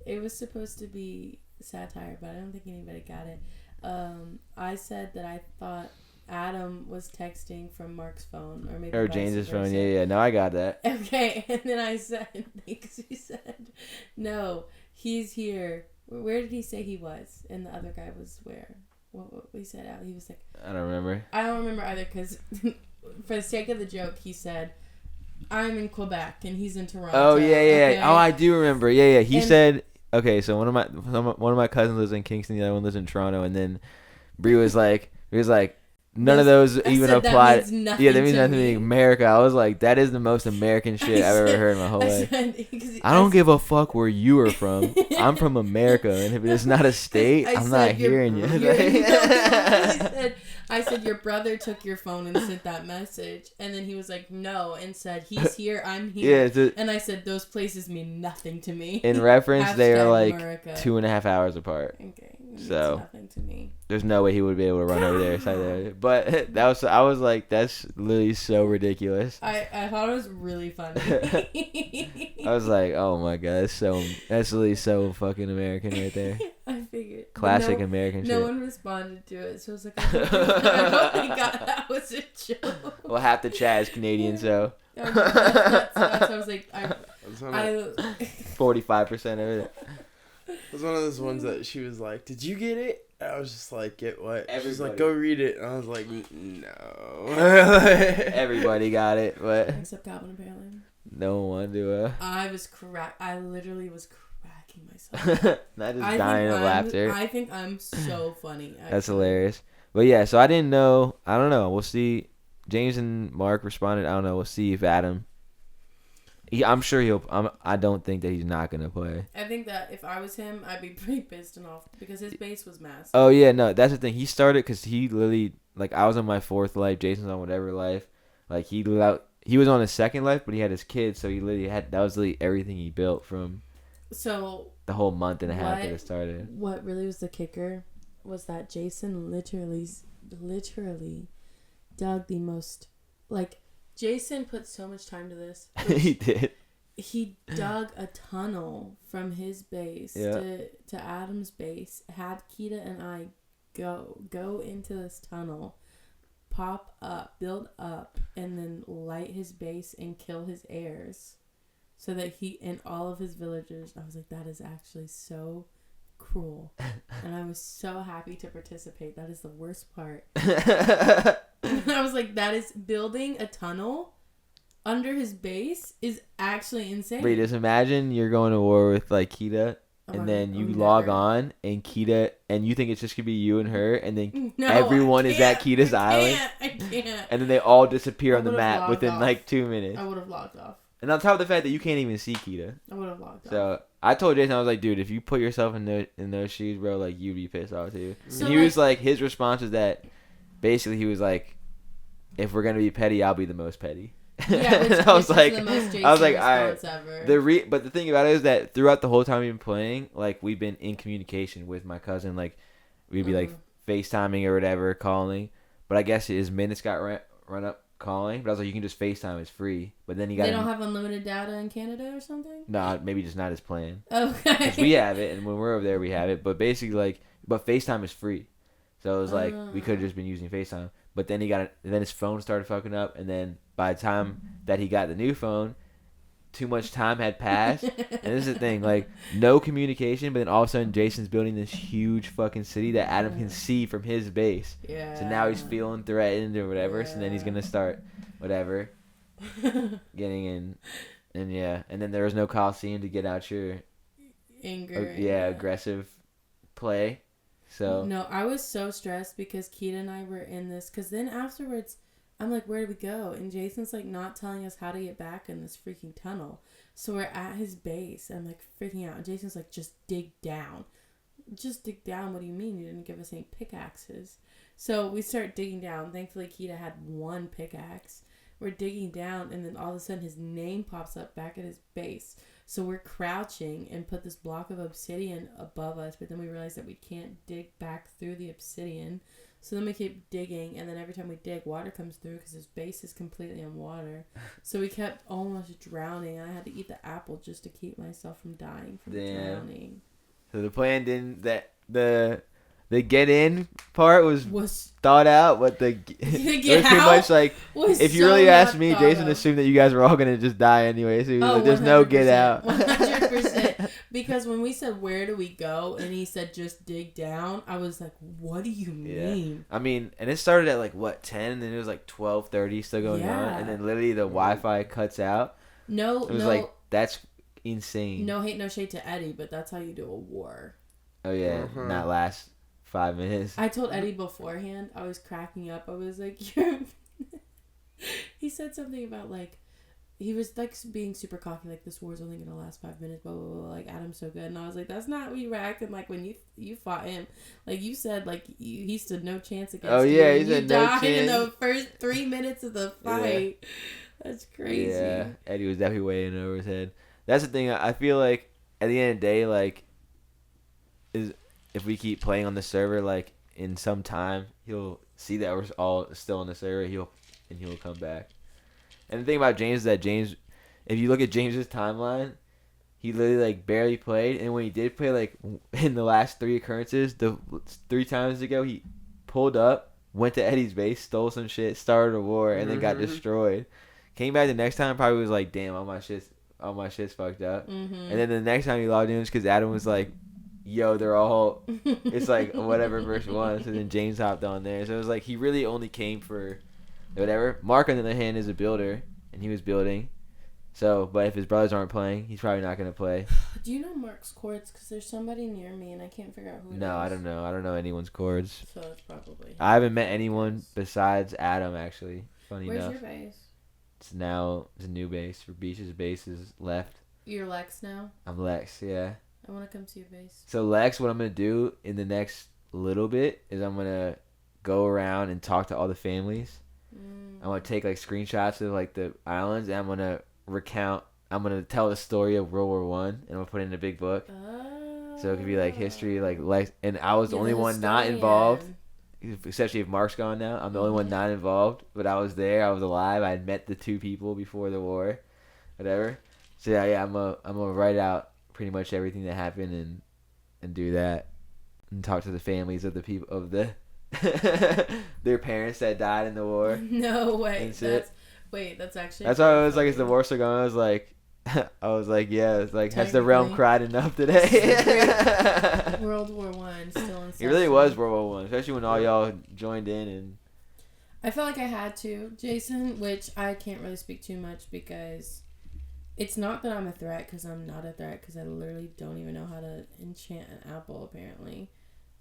It was supposed to be satire, but I don't think anybody got it. I said that I thought Adam was texting from Mark's phone, or maybe James's phone. Yeah. No, I got that. Okay, and then I said, because he said, no, he's here. Where did he say he was? And the other guy was where? What we said out? He was like, I don't remember. I don't remember either, because for the sake of the joke, he said, I'm in Quebec and he's in Toronto. Oh yeah. Okay? Oh, I do remember. Yeah. He said. Okay, so one of my cousins lives in Kingston, the other one lives in Toronto, and then Bree was like, none of those even apply. Yeah, that means nothing to me. America. I was like, that is the most American shit I've ever heard in my whole life. I don't give a fuck where you are from. I'm from America, and if it's not a state, I'm not hearing you. I said, your brother took your phone and sent that message. And then he was like, no, and said, he's here, I'm here. Yeah, and I said, those places mean nothing to me. In reference, they are like Merica. 2.5 hours apart. Okay. So nothing to me. There's no way he would be able to run over there. But I was like, that's literally so ridiculous. I thought it was really funny. I was like, oh my god, that's literally so fucking American right there. I figured. Classic American shit. No one responded to it, so I was like, I hope they got that was a joke. Well, half the chat is Canadian, so. That's I was like, 45% of it. It was one of those ones that she was like, did you get it? I was just like, get what? Everybody. She's like, go read it. And I was like, no. Everybody got it, but. Except Calvin, apparently. No one to. I literally was cracking myself. Not just dying of laughter. I think I'm so funny. Actually. That's hilarious. But yeah, so I didn't know. I don't know. We'll see. James and Mark responded. I don't know. We'll see if Adam. I'm sure he'll. I don't think that he's not gonna play. I think that if I was him, I'd be pretty pissed and off because his base was massive. Oh yeah, no, that's the thing. He started because he literally I was on my 4th life. Jason's on whatever life. He was on his 2nd life, but he had his kids, so he literally had that was literally everything he built from. So the whole month and a half that it started. What really was the kicker was that Jason literally dug the most Jason put so much time to this. He did. He dug a tunnel from his base to Adam's base, had Kita and I go into this tunnel, pop up, build up, and then light his base and kill his heirs. So that he and all of his villagers, I was like, that is actually so cruel. And I was so happy to participate. That is the worst part. I was like, that is building a tunnel under his base is actually insane. Wait, just imagine you're going to war with Kita, and then you log on, and Kita, and you think it's just gonna be you and her, and then everyone is at Kita's island. I can't. And then they all disappear on the map within 2 minutes. I would have logged off. And on top of the fact that you can't even see Kita. I would have logged off. So I told Jason, I was like, dude, if you put yourself in those shoes, bro, you'd be pissed off too. So and he was like, his response was that basically he was like, if we're gonna be petty, I'll be the most petty. Yeah, which I was like, the most Jason all right. Ever. But the thing about it is that throughout the whole time we've been playing, we've been in communication with my cousin. We'd be FaceTiming or whatever, calling. But I guess his minutes got run up calling. But I was like, you can just FaceTime, it's free. But then they don't have unlimited data in Canada or something. Nah, maybe just not his plan. Okay. Because we have it, and when we're over there, we have it. But basically, but FaceTime is free. So it was we could have just been using FaceTime. But then then his phone started fucking up, and then by the time that he got the new phone, too much time had passed. And this is the thing, no communication, but then all of a sudden Jason's building this huge fucking city that Adam can see from his base. Yeah. So now he's feeling threatened or whatever, so then he's gonna start whatever getting in, and and then there was no Coliseum to get out your anger. Aggressive play. So no, I was so stressed because Keita and I were in this. Because then afterwards, I'm like, where do we go? And Jason's not telling us how to get back in this freaking tunnel. So we're at his base. And I'm freaking out. And Jason's like, just dig down. Just dig down? What do you mean? You didn't give us any pickaxes. So we start digging down. Thankfully, Keita had one pickaxe. we're digging down, and then all of a sudden his name pops up back at his base. So we're crouching and put this block of obsidian above us, but then we realize that we can't dig back through the obsidian. So then we keep digging, and then every time we dig, water comes through because his base is completely in water. So we kept almost drowning, and I had to eat the apple just to keep myself from dying from drowning. So the plan didn't the get in part was thought out, but the get it was pretty much like, if you really asked me, Jason assumed that you guys were all gonna just die anyway. So he was like, "There's no get out." 100%. Because when we said, "Where do we go?" and he said, "Just dig down," I was like, "What do you mean?" I mean, and it started at like what 10, and then it was like 12:30 still going on, and then literally the Wi-Fi cuts out. It was like, that's insane. No hate, no shade to Eddie, but that's how you do a war. Oh yeah, not last 5 minutes. I told Eddie beforehand, I was cracking up. I was like, "You're..." He said something about like, he was like being super cocky, like, this war's only gonna last 5 minutes, blah blah blah, like, Adam's so good. And I was like, that's not what you were acting like when you fought him. Like, you said like he stood no chance against you. Yeah, he said no chance. You died in the first 3 minutes of the fight. Yeah. That's crazy. Yeah, Eddie was definitely way in over his head. That's the thing. I feel like at the end of the day, like, is if we keep playing on the server, like, in some time, he'll see that we're all still on the server. He'll come back. And the thing about James is that James, if you look at James's timeline, he literally like barely played. And when he did play, like in the last 3 occurrences, the 3 times ago, he pulled up, went to Eddie's base, stole some shit, started a war, and then got destroyed. Came back the next time, probably was like, damn, all my shit's fucked up. And then the next time he logged in was because Adam was like, yo, they're all, it's like whatever verse 1. So then James hopped on there. So it was like he really only came for whatever. Mark, on the other hand, is a builder, and he was building. So, but if his brothers aren't playing, he's probably not going to play. Do you know Mark's chords? Because there's somebody near me, and I can't figure out who it is. No, I don't know. I don't know anyone's chords. So it's probably... I haven't met anyone besides Adam, actually. Funny enough. Where's your base? It's a new base. Beach's base is left. You're Lex now? I'm Lex, yeah. I want to come to your base. So Lex, what I'm going to do in the next little bit is I'm going to go around and talk to all the families. I'm going to take like screenshots of like the islands, and I'm going to tell the story of World War One, and I'm going to put it in a big book. So it could be like history, like Lex, and I was the only one not involved, especially if Mark's gone now. I'm the only one not involved, but I was there, I was alive, I had met the 2 people before the war, whatever. So yeah, I'm going to write out pretty much everything that happened and do that, and talk to the families of the people of the their parents that died in the war. No way. That's actually. That's why I was like, is the war still going? I was like, yeah. It's like, has the realm cried enough today? World War One still in. It really was World War One, especially when all y'all joined in. And I felt like I had to, Jason, which I can't really speak too much because it's not that I'm a threat, because I'm not a threat, because I literally don't even know how to enchant an apple, apparently.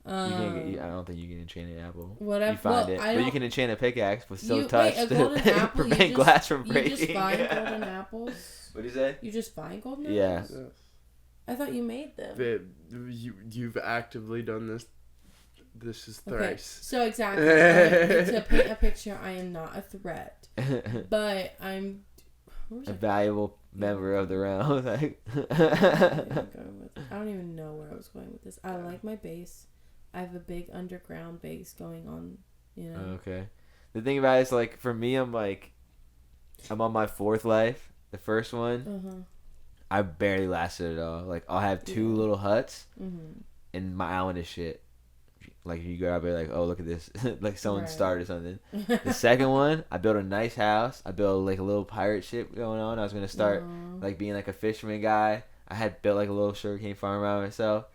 I don't think you can enchant an apple. Whatever. You find it. But you can enchant a pickaxe with silk touch to prevent glass from breaking. You just find golden apples? What did you say? You just find golden apples? Yeah. I thought you made them. You've actively done this. This is thrice. Okay. So exactly. To paint a picture, I am not a threat. But I'm... a valuable member of the realm. I don't even know where I was going with this. I like my base. I have a big underground base going on, you know. Okay. The thing about it is, like, for me, I'm on my 4th life. The first one, I barely lasted at all. Like, I'll have 2 little huts, and my island is shit. Like, you go out there, like, oh, look at this. Like, someone started something. The second one, I built a nice house. I built, like, a little pirate ship going on. I was going to start, like, being, like, a fisherman guy. I had built, like, a little sugarcane farm around myself.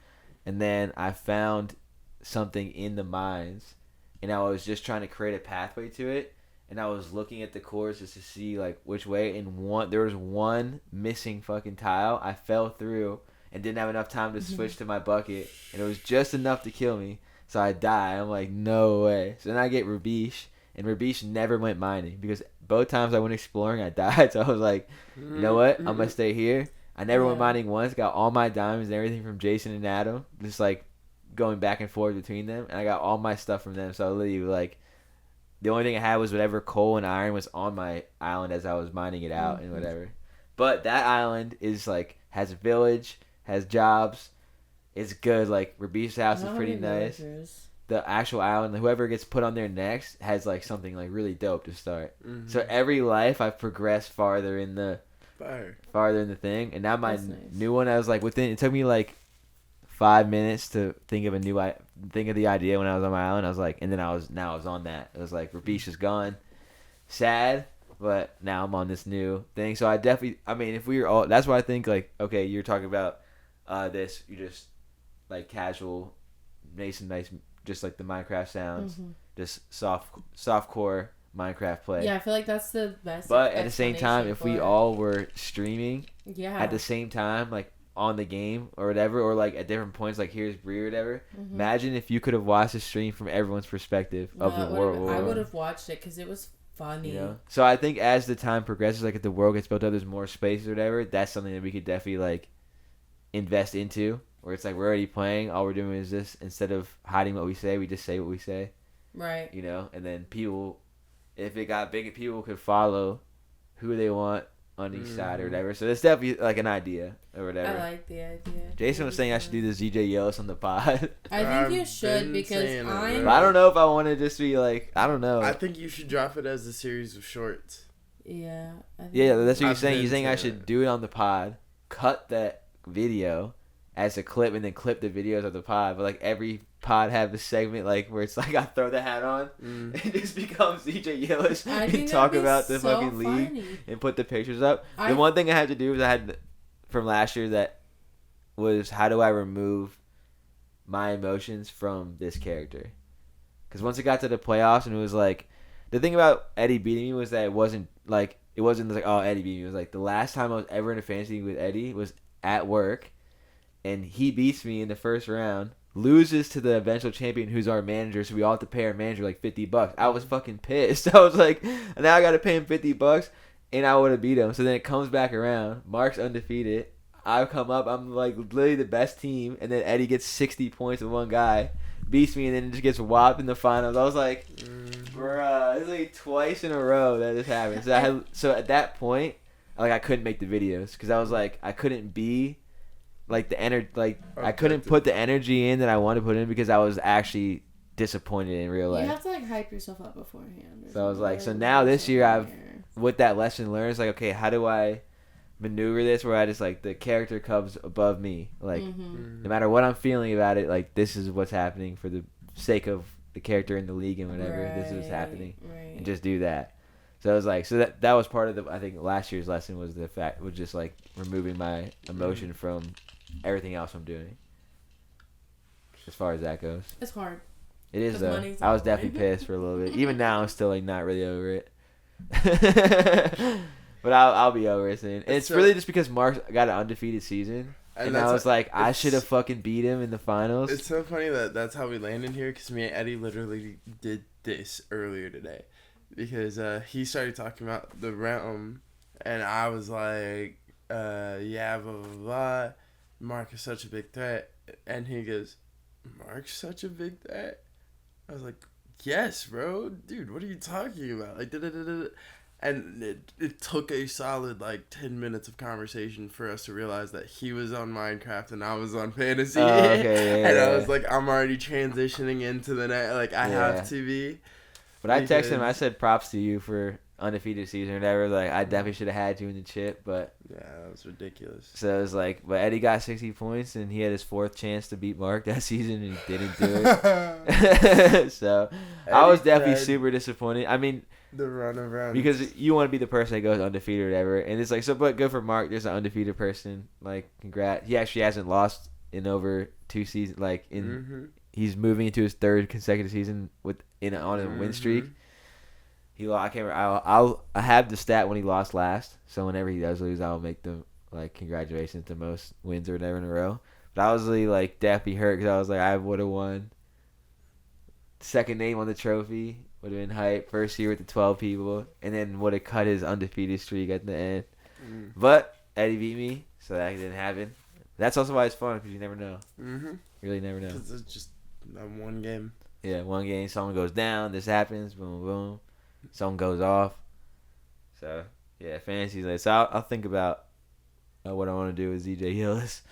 And then I found something in the mines, and I was just trying to create a pathway to it. And I was looking at the cores just to see, like, which way. And there was one missing fucking tile. I fell through and didn't have enough time to switch to my bucket. And it was just enough to kill me. So I die. I'm like, no way. So then I get Rabish, and Rabish never went mining because both times I went exploring, I died. So I was like, you know what? I'm going to stay here. I never went mining once. Got all my diamonds and everything from Jason and Adam. Just, like, going back and forth between them. And I got all my stuff from them. So I literally, like, the only thing I had was whatever coal and iron was on my island as I was mining it out and whatever. But that island is like has a village, has jobs. It's good. Like Rabish's house is pretty nice. The actual island, whoever gets put on there next has like something like really dope to start. So every life I've progressed farther in the thing, and now my new one I was like within. It took me like 5 minutes to think of the idea when I was on my island. I was like, and then I was on that. It was like Rabish is gone, sad, but now I'm on this new thing. So I definitely, I mean, if we were all, that's why I think like, okay, you're talking about this, you just like casual, nice, just like the Minecraft sounds, just soft core Minecraft play. Yeah, I feel like that's the best. But at the same time, if we all were streaming, yeah, at the same time, like on the game or whatever, or like at different points, like here's Bree or whatever. Imagine if you could have watched the stream from everyone's perspective of the world. I would have watched it because it was funny. You know? So I think as the time progresses, like if the world gets built up, there's more space or whatever. That's something that we could definitely like invest into. Where it's like we're already playing, all we're doing is this. Instead of hiding what we say, we just say what we say. Right. You know, and then people, if it got big, people could follow who they want on each side or whatever. So it's definitely like an idea or whatever. I like the idea. Jason was saying I should do this DJ Yillis on the pod. I think you should because I don't know if I want to just be like, I don't know. I think you should drop it as a series of shorts. Yeah. Yeah, that's what you're saying. You're saying I should do it on the pod, cut that video as a clip, and then clip the videos of the pod. But like every pod have a segment like where it's like I throw the hat on, it just becomes DJ Yillis and talk about the fucking league and put the pictures up. The one thing I had to do was I had from last year that was how do I remove my emotions from this character? Because once it got to the playoffs and it was like the thing about Eddie beating me was that it wasn't like oh Eddie beat me. It was like the last time I was ever in a fantasy league with Eddie was at work. And he beats me in the first round, loses to the eventual champion who's our manager, so we all have to pay our manager like $50. I was fucking pissed. I was like, now I got to pay him $50, and I would have beat him. So then it comes back around. Mark's undefeated. I come up. I'm like literally the best team, and then Eddie gets 60 points with one guy, beats me, and then just gets whopped in the finals. I was like, bruh, it's like twice in a row that this happened. So at that point, like I couldn't make the videos because I was like I couldn't be. Like the energy, like I couldn't put the energy in that I wanted to put in because I was actually disappointed in real life. You have to like hype yourself up beforehand. So I was like, so now this year I've with that lesson learned, it's like, okay, how do I maneuver this where I just like the character comes above me, like no matter what I'm feeling about it, like this is what's happening for the sake of the character in the league and whatever. This is what's happening, and just do that. So I was like, so that was part of the I think last year's lesson was just like removing my emotion from everything else I'm doing. As far as that goes. It's hard. It is though. I was definitely pissed for a little bit. Even now I'm still like not really over it. But I'll be over it soon. And it's really just because Mark got an undefeated season. And I was like, I should have fucking beat him in the finals. It's so funny that's how we landed here because me and Eddie literally did this earlier today. Because he started talking about the realm and I was like, yeah, blah, blah, blah. Mark is such a big threat. And he goes, Mark's such a big threat? I was like, yes, bro. Dude, what are you talking about? Like, da-da-da-da. And it took a solid, like, 10 minutes of conversation for us to realize that he was on Minecraft and I was on Fantasy. Oh, okay, yeah, and I was like, I'm already transitioning into the next. Like, I have to be. But I texted him. I said props to you for undefeated season or whatever. Like, I definitely should have had you in the chip, but yeah, that was ridiculous. So it was like, but Eddie got 60 points and he had his fourth chance to beat Mark that season and he didn't do it. So Eddie, I was definitely super disappointed. I mean, the run around because you want to be the person that goes undefeated or whatever, and it's like, so but good for Mark. There's an undefeated person. Like, congrats. He actually hasn't lost in over 2 seasons. Like he's moving into his third consecutive season on a win streak. He lost. I can't remember. I have the stat when he lost last. So whenever he does lose, I'll make the like congratulations to most wins or whatever in a row. But I was really like definitely hurt because I was like I would have won. Second name on the trophy would have been hype. First year with the 12 people, and then would have cut his undefeated streak at the end. But Eddie beat me, so that didn't happen. That's also why it's fun because you never know. You really never know. Because it's just that one game. Yeah, one game, someone goes down, this happens, boom, boom, someone goes off. So, yeah, fantasy's like, so I'll think about what I want to do with ZJ Yillis.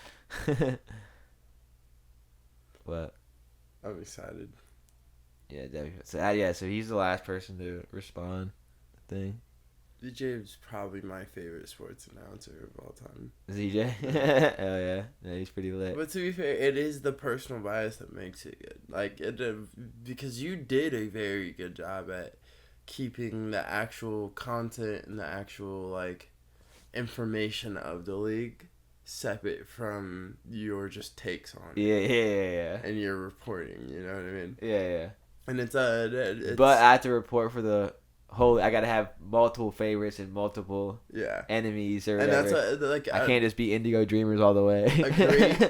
But I'm excited. Yeah, definitely. So he's the last person to respond. Thing. ZJ is probably my favorite sports announcer of all time. ZJ? Hell yeah. Yeah, he's pretty lit. But to be fair, it is the personal bias that makes it good. Like, because you did a very good job at keeping the actual content and the actual, like, information of the league separate from your just takes on it. Yeah. And your reporting, you know what I mean? Yeah. And it's but I have to report for the whole. I gotta have multiple favorites and multiple enemies or whatever. And that's I can't just be Indigo Dreamers all the way.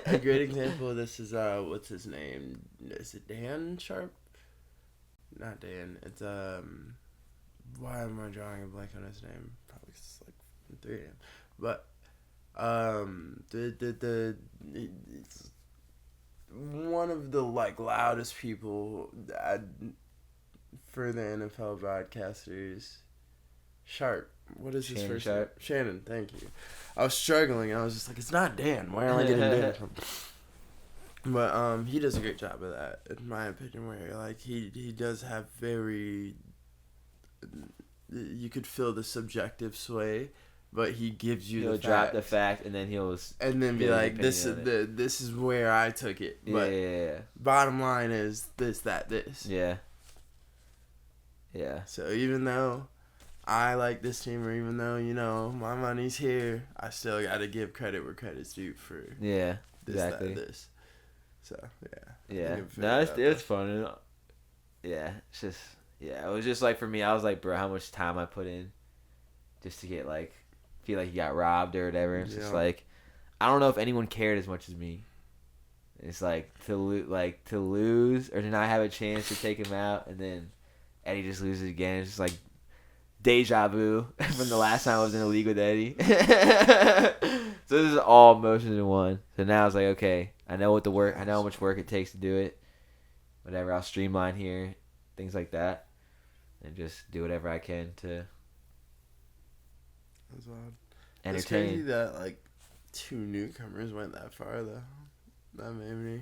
a great example of this is what's his name? Is it Dan Sharp? Not Dan. It's why am I drawing a blank on his name? Probably it's like 3 a.m. But it's one of the like loudest people for the NFL broadcasters. Sharp. What is his first name? Shannon, thank you. I was struggling. I was just like, it's not Dan. Why am I getting Dan from? But he does a great job of that, in my opinion, where like he does have very, you could feel the subjective sway, but he gives you he'll the drop the fact and then be like, this is where I took it. But bottom line is this. Yeah. So even though I like this team, or even though, you know, my money's here, I still got to give credit where credit's due for this, exactly. this. So, yeah. No, it's fun. Yeah, it's just, it was just like, for me, I was like, bro, how much time I put in just to get, like, feel like you got robbed or whatever. It's just like, I don't know if anyone cared as much as me. It's like, to lose or to not have a chance to take him out, and then Eddie just loses again. It's just like deja vu from the last time I was in a league with Eddie. So this is all emotions in one. So now it's like, okay, I know how much work it takes to do it. Whatever, I'll streamline here, things like that, and just do whatever I can to entertain. It's crazy that like 2 newcomers went that far though. That made me.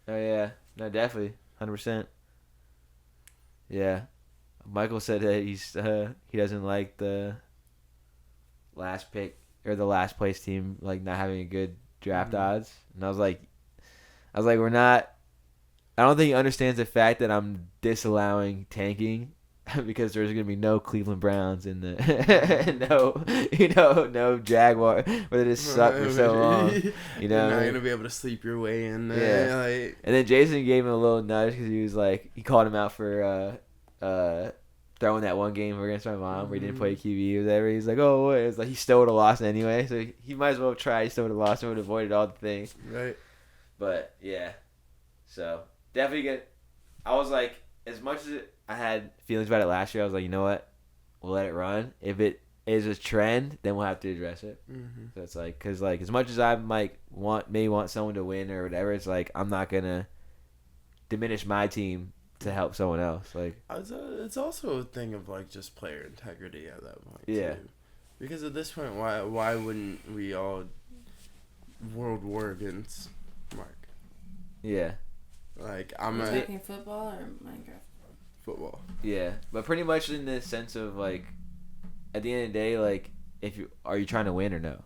Oh yeah, no, definitely, 100%. Yeah. Michael said that he doesn't like the last pick or the last place team like not having a good draft odds, and I was like, we're not. I don't think he understands the fact that I'm disallowing tanking because there's gonna be no Cleveland Browns in the no Jaguar where they just suck for so long. You're not gonna be able to sleep your way in there. Yeah. And then Jason gave him a little nudge because he was like, he called him out for throwing that one game against my mom where he didn't play QB or whatever. He's like, oh, what? It's like he still would have lost anyway, so he might as well have tried. He still would have lost and would have avoided all the things. Right. But yeah, so definitely I was like, as much as I had feelings about it last year, I was like, you know what? We'll let it run. If it is a trend, then we'll have to address it. Mm-hmm. So it's like, because like as much as I might want someone to win or whatever, it's like I'm not gonna diminish my team to help someone else. Like it's also a thing of like just player integrity at that point. Yeah. Too. Because at this point, why wouldn't we all world war against Mark? Yeah. Like I'm talking football or Minecraft? Football. Yeah, but pretty much in the sense of like, at the end of the day, like, are you trying to win or no?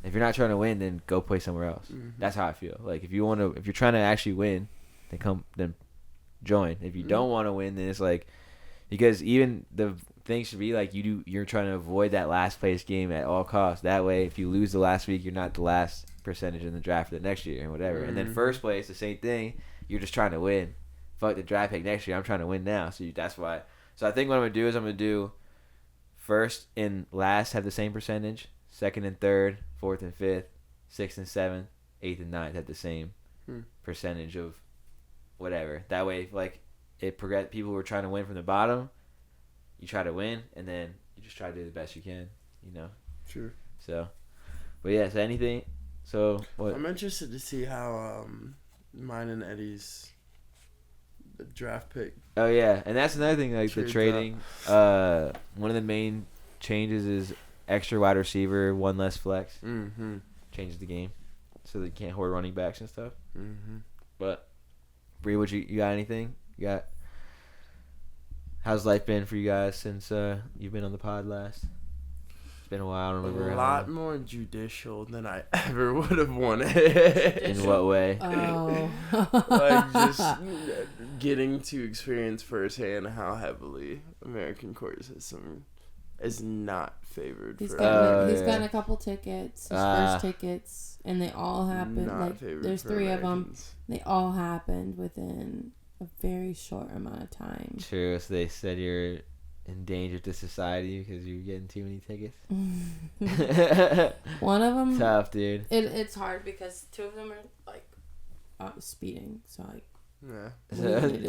If you're not trying to win, then go play somewhere else. Mm-hmm. That's how I feel. Like if you're trying to actually win, then join. If you don't want to win, then it's like, because even the thing should be like you're trying to avoid that last place game at all costs. That way, if you lose the last week, you're not the last percentage in the draft for the next year and whatever. Mm-hmm. And then first place, the same thing. You're just trying to win. Fuck the draft pick next year. I'm trying to win now. So that's why. So I think what I'm gonna do is I'm gonna do first and last have the same percentage. Second and third, fourth and fifth, sixth and seventh, eighth and ninth have the same percentage of whatever. That way, like people who are trying to win from the bottom, you try to win, and then you just try to do the best you can. You know. Sure. So, but yeah. So anything. So what? I'm interested to see how mine and Eddie's draft pick. Oh yeah, and that's another thing. Like the trading, one of the main changes is extra wide receiver, one less flex. Mm-hmm. Changes the game, so that you can't hoard running backs and stuff. Mm-hmm. But Bree, what you got? Anything you got? How's life been for you guys since you've been on the pod last? It's been a while. I don't remember. A lot more judicial than I ever would have wanted. In what way? Oh. Like just getting to experience firsthand how heavily American court system is not favored. He's for gotten a couple tickets, his first tickets, and they all happened. Not like there's 3 Americans. of them. They all happened within a very short amount of time. True. So they said you're endangered to society because you're getting too many tickets. One of them. Tough, dude. It's hard because 2 of them are like speeding. So like. Yeah. What are you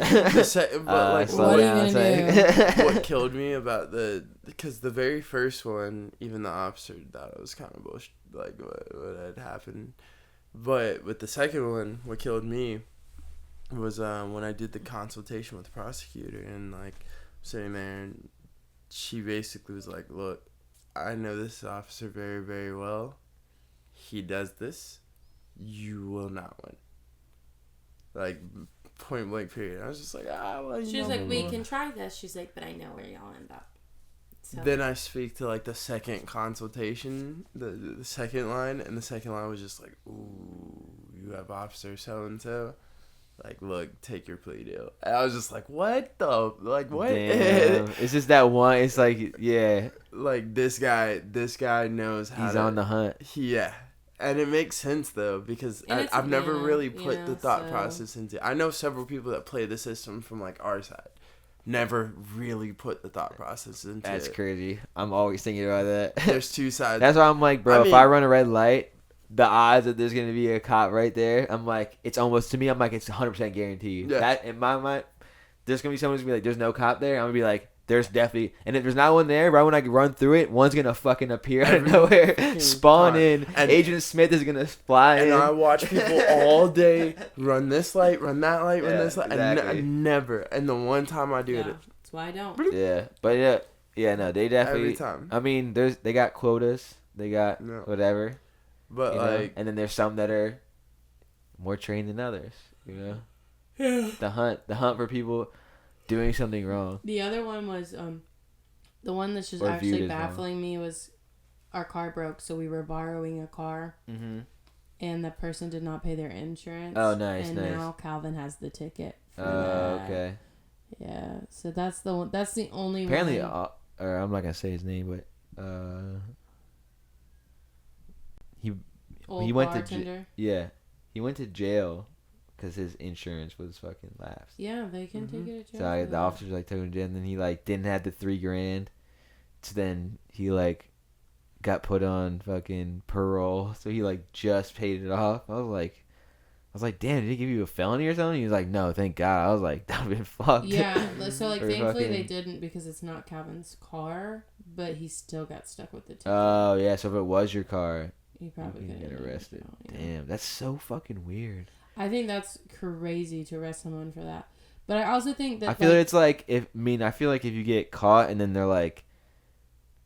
gonna do? What killed me about because the very first one, even the officer thought it was kind of bullshit, like what had happened. But with the second one, what killed me was when I did the consultation with the prosecutor and like sitting there, and she basically was like, "Look, I know this officer very, very well. He does this. You will not win." Like, point blank period. I was just like, well, She was like, we can try this. She's like, but I know where y'all end up. So. Then I speak to like the second consultation, the second line, and the second line was just like, "Ooh, you have officer so and so. Like, look, take your plea deal." And I was just like, what the, like, what? Damn. It's just that one. It's like, yeah. Like this guy knows how. He's on the hunt. Yeah. And it makes sense, though, because I've never really put the thought process into... I know several people that play the system from, like, our side. Never really put the thought process into That's it. crazy. I'm always thinking about that. There's 2 sides. That's why I'm like, bro, if I run a red light, the odds that there's going to be a cop right there, I'm like, it's almost... To me, I'm like, it's 100% guaranteed. Yeah. That, in my mind, there's going to be someone who's going to be like, there's no cop there. I'm going to be like... There's definitely, and if there's not one there, right when I run through it, one's gonna fucking appear out of nowhere, spawn in. And Agent Smith is gonna fly in. And I watch people all day run this light, run that light, run this light, exactly. and never. And the one time I do it, that's why I don't. Yeah, but no, they definitely. Every time. I mean, they got quotas, they got whatever, but like, know? And then there's some that are more trained than others. You know, the hunt for people doing something wrong. The other one was the one that's just actually baffling me was our car broke, so we were borrowing a car, and the person did not pay their insurance. Oh, nice, and nice. now Calvin has the ticket. Okay. Yeah, so that's the one. That's the only apparently, one. or I'm not gonna say his name, but he went bartender. he went to jail. Because his insurance was fucking lapsed. Yeah, they can take it to jail. So the officers like took him to jail, and then he like didn't have the $3,000. So then he like got put on fucking parole. So he like just paid it off. I was like, damn, did he give you a felony or something? He was like, no, thank God. I was like, that would have been fucked. Yeah, so like thankfully they didn't because it's not Calvin's car, but he still got stuck with the ticket. Oh yeah, so if it was your car, you probably could get arrested. Damn, that's so fucking weird. I think that's crazy to arrest someone for that. But I also think that I feel it's like I feel like if you get caught and then they're like,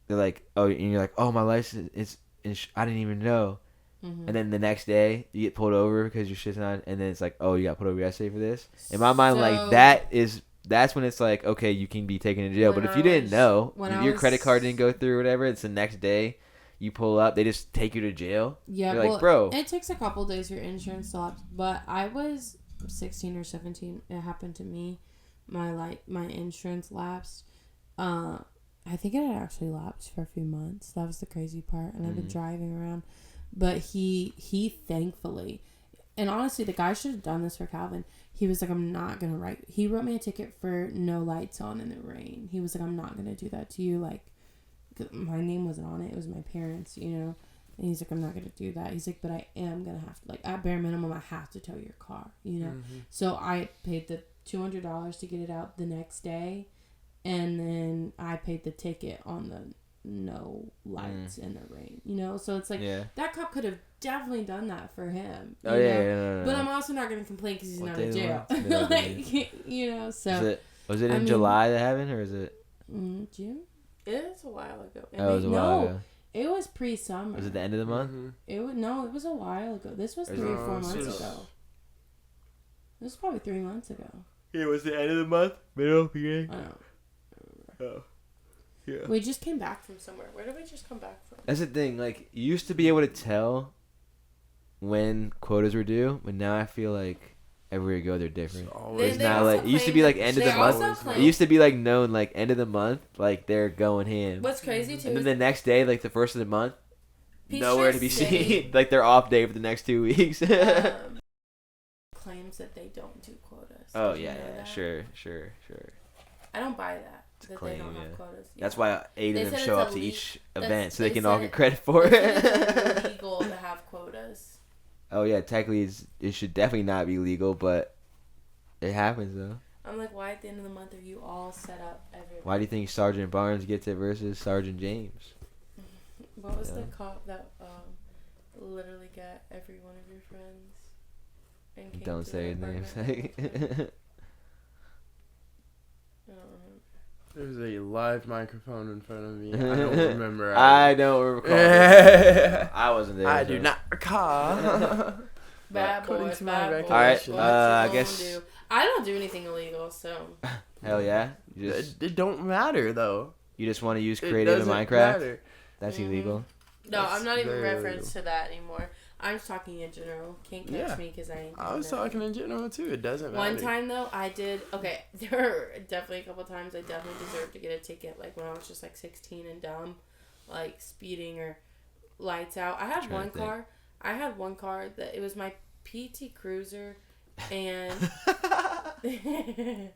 oh, and you're like, oh, my license is I didn't even know. And then the next day you get pulled over because your shit's not, and then it's like, oh, you got pulled over yesterday for this. In my mind, like that's when it's like, okay, you can be taken to jail. But if you didn't know, if your credit card didn't go through or whatever, it's the next day. You pull up, they just take you to jail. Yeah, you're like, bro. It takes a couple days for insurance to lapse. But I was 16 or 17. It happened to me. My insurance lapsed. I think it had actually lapsed for a few months. That was the crazy part. And I've been driving around. But he thankfully, and honestly, the guy should have done this for Calvin. He was like, I'm not gonna write. He wrote me a ticket for no lights on in the rain. He was like, I'm not gonna do that to you. Like, my name wasn't on it. It was my parents, you know. And he's like, I'm not going to do that. He's like, but I am going to have to, like, at bare minimum, I have to tow your car, you know. So I paid the $200 to get it out the next day. And then I paid the ticket on the no lights in the rain, you know. So it's like, that cop could have definitely done that for him. Oh yeah. But I'm also not gonna complain because he's not in jail. So. Was it in July that happened, or is it? June. It's a while ago. It was a while ago. It was pre-summer. Was it the end of the month? Mm-hmm. It was a while ago. This was 3 or 4 months ago. This was probably 3 months ago. Yeah, was the end of the month? Middle, beginning? I don't remember. Oh. Yeah. We just came back from somewhere. Where did we just come back from? That's the thing. Like, you used to be able to tell when quotas were due, but now I feel like everywhere you go, they're different. It's not like it used to be like end of the month. It used to be like known like end of the month, like they're going ham. What's crazy too? And then the next day, like the first of the month, nowhere to be seen. Like they're off day for the next 2 weeks. Claims that they don't do quotas. Oh yeah, sure. I don't buy that. That claim, they don't have quotas. Yeah. That's why 8 of them show up to each event so they can all get credit credit for it. It's illegal to have quotas. Oh yeah, technically it should definitely not be legal, but it happens though. I'm like, why at the end of the month are you all set up everywhere? Why do you think Sergeant Barnes gets it versus Sergeant James? What was the cop that literally got every one of your friends? And came Don't say his name. I don't remember. There's a live microphone in front of me. I don't remember. I don't recall. I wasn't there. I do not recall. Bad boys. All right. I guess. I don't do anything illegal, so. Hell yeah. It don't matter though. You just want to use creative in Minecraft? Matter. That's illegal. No, I'm not even referenced illegal. to that anymore. I'm just talking in general. Can't catch me because I ain't. I was talking in general too. It doesn't matter. One time though, I did. Okay, there were definitely a couple times I definitely deserved to get a ticket. Like when I was just like 16 and dumb, like speeding or lights out. I had one car. I had one car that it was my PT Cruiser, and it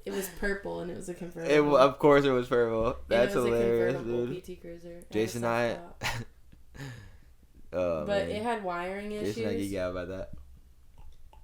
was purple and it was a convertible. Of course, it was purple. That's hilarious, a dude. PT Cruiser. Jason and I. Oh, but man. It had wiring issues. Jason, I geek out about that.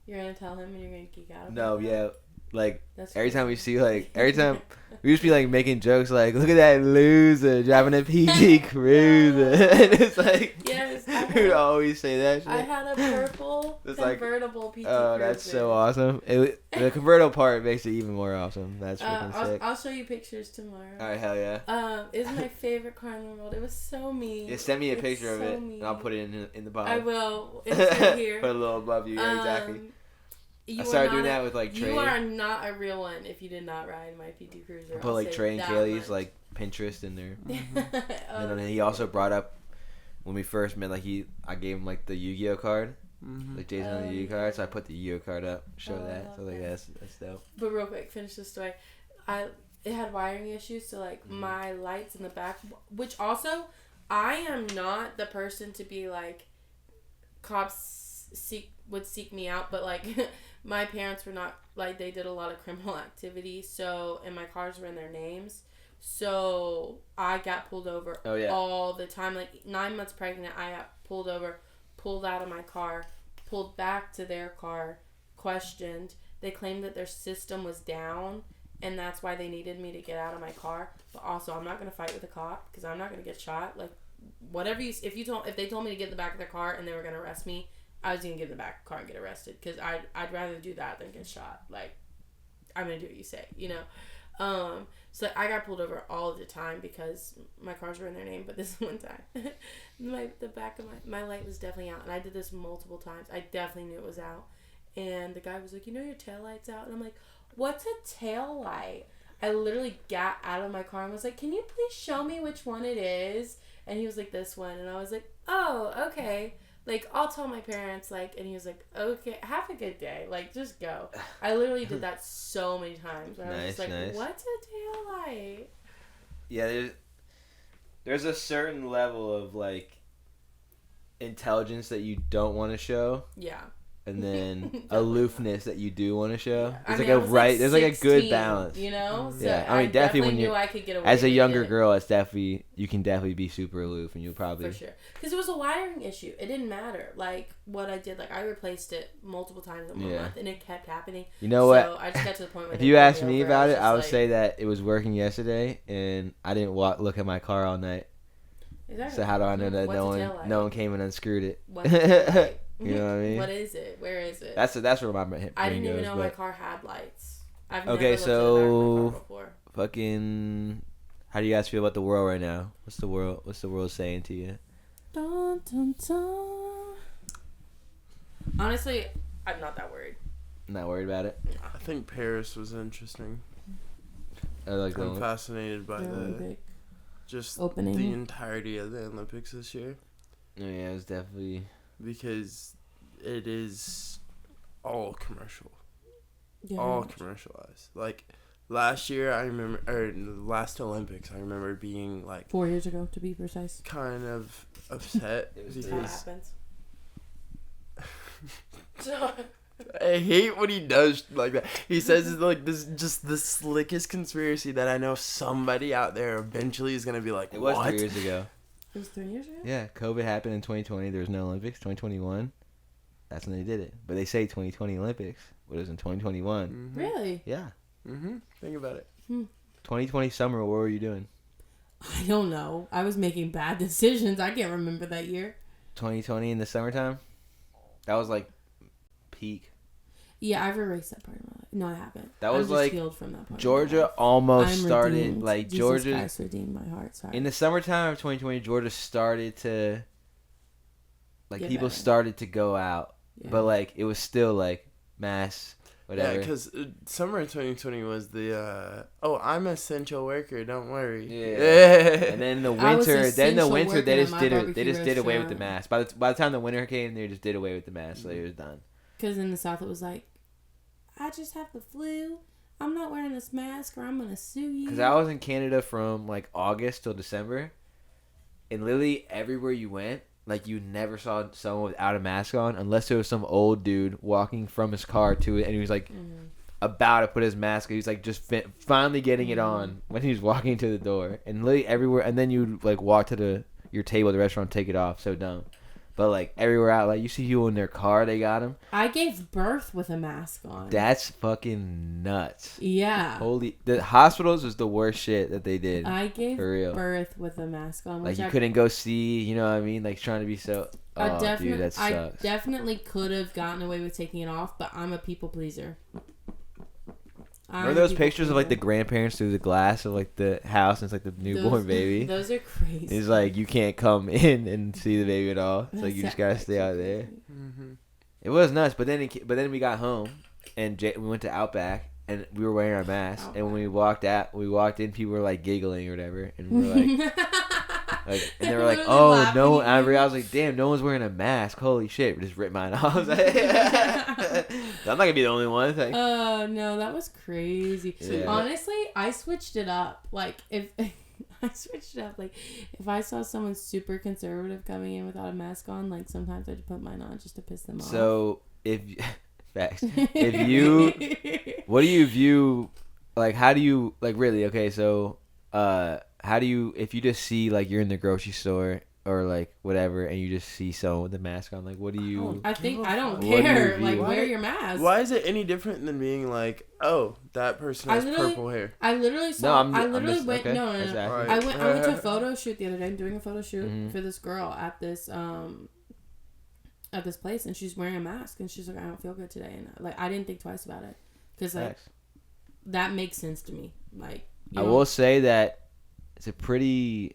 You're gonna tell him and you're gonna geek out about No, that? Yeah. Like, that's every crazy. time we see, like, every time we used to be, like, making jokes, like, look at that loser driving a PT Cruiser. And it's like, yes, we would always say that shit. I had a purple convertible PT Cruiser. Oh, that's so awesome. The convertible part makes it even more awesome. That's freaking sick. I'll show you pictures tomorrow. All right, hell yeah. It was my favorite car in the world. It was so mean. Yeah, send me a picture of it, and I'll put it in the bottom. I will. It's right here. Put a little above you, yeah, exactly. I started doing that with like Trey. You are not a real one if you did not ride my PT Cruiser. I put like Trey and Kaylee's like Pinterest in there. And then he also brought up when we first met, like I gave him like the Yu-Gi-Oh card, like Jason on the Yu-Gi-Oh card. So I put the Yu-Gi-Oh card up, show that. So like that's dope. But real quick, finish the story. It had wiring issues, so like my lights in the back, which also I am not the person to be like cops would seek me out, but like my parents were not, like, they did a lot of criminal activity, so, and my cars were in their names, so I got pulled over all the time. Like 9 months pregnant, I got pulled over, pulled out of my car, pulled back to their car, questioned. They claimed that their system was down and that's why they needed me to get out of my car. But also, I'm not gonna fight with a cop because I'm not gonna get shot. Like, whatever if they told me to get in the back of their car and they were gonna arrest me, I was gonna get in the back of the car and get arrested because I'd rather do that than get shot. Like, I'm gonna do what you say, you know. So I got pulled over all the time because my cars were in their name. But this one time, the back of my light was definitely out, and I did this multiple times. I definitely knew it was out, and the guy was like, "You know, your tail light's out," and I'm like, "What's a tail light?" I literally got out of my car and was like, "Can you please show me which one it is?" And he was like, "This one," and I was like, "Oh, okay." Like, I'll tell my parents, like, and he was like, "Okay, have a good day. Like, just go." I literally did that so many times. Where I was just like, "What's a tail light?" Yeah, there's a certain level of, like, intelligence that you don't want to show. Yeah. And then aloofness that you do want to show. Yeah. There's like a good balance. You know? So yeah, I mean, definitely when knew I could get away as a younger girl, you can definitely be super aloof, and you'll probably for sure. Because it was a wiring issue. It didn't matter. Like what I did, like I replaced it multiple times in 1 month, and it kept happening. You know what? So I just got to the point where if you asked me about it, I would say that it was working yesterday, and I didn't look at my car all night. So how do I know that no one came and unscrewed it? What's the tail light? You know what I mean? What is it? Where is it? That's where my brain goes. I didn't even know my car had lights. I've okay, never looked at the back of my car before. Fucking, how do you guys feel about the world right now? What's the world saying to you? Dun, dun, dun. Honestly, I'm not that worried. Not worried about it? I think Paris was interesting. I'm fascinated by the opening. The entirety of the Olympics this year. Oh, yeah, it was definitely... Because it is all commercial. Yeah, all commercialized. Like, last year, I remember... Or, last Olympics, I remember being, like... 4 years ago, to be precise. Kind of upset. Because that happens. I hate when he does like that. He says it's like this, just the slickest conspiracy that I know somebody out there eventually is gonna be like. It was 3 years ago. It was 3 years ago. Yeah, COVID happened in 2020. There was no Olympics. 2021, that's when they did it. But they say 2020 Olympics, but it was in 2021. Mm-hmm. Really? Yeah. Think about it. 2020 summer. What were you doing? I don't know. I was making bad decisions. I can't remember that year. 2020 in the summertime. That was like peak. Yeah, I've erased that part of my life. No, I haven't. That was like healed from that part Georgia almost started redeemed. like Jesus Georgia. Christ redeemed my heart. Sorry. In the summertime of 2020, Georgia started to like Get people better. started to go out, but like it was still like mass whatever. Yeah, because summer of 2020 was the I'm an essential worker. Don't worry. Yeah. And then the winter, they just did away with the mask. By the time the winter came, they just did away with the mask. So it was done. Because in the South, it was like, I just have the flu. I'm not wearing this mask or I'm going to sue you. Because I was in Canada from like August till December. And literally everywhere you went, like you never saw someone without a mask on unless it was some old dude walking from his car to it. And he was like about to put his mask on. He was like just finally getting it on when he was walking to the door. And literally everywhere. And then you like walk to your table at the restaurant, take it off. So dumb. But, like, everywhere out, like, you see people in their car, they got them. I gave birth with a mask on. That's fucking nuts. Yeah. The hospitals was the worst shit that they did. I gave birth with a mask on. Like, you couldn't go see, you know what I mean? Like, trying to be so... dude, that sucks. I definitely could have gotten away with taking it off, but I'm a people pleaser. Remember those pictures of like the grandparents through the glass of like the house and it's like the newborn baby? Those are crazy. It's like you can't come in and see the baby at all. It's like you just gotta stay out there. It was nuts, but then we got home and we went to Outback and we were wearing our masks. And when we walked in, people were like giggling or whatever, and we were like, and they were like, "Oh no!" I was like, "Damn, no one's wearing a mask. Holy shit!" We just ripped mine off. I was like, I'm not gonna be the only one. Like, oh no, that was crazy. Yeah. Honestly, I switched it up. Like if if I saw someone super conservative coming in without a mask on, like sometimes I'd put mine on just to piss them off. So what do you view? Like, how do you like really? Okay, so how do you, if you just see like you're in the grocery store or like whatever and you just see someone with a mask on, like what do you... I don't care. Like, wear your mask. Why is it any different than being like, oh, that person has purple hair? I literally saw... No, I went... Okay. No. Right. I went to a photo shoot the other day. I'm doing a photo shoot for this girl at this place, and she's wearing a mask, and she's like, I don't feel good today. And like, I didn't think twice about it. Because like, that makes sense to me. Like, I will say that it's a pretty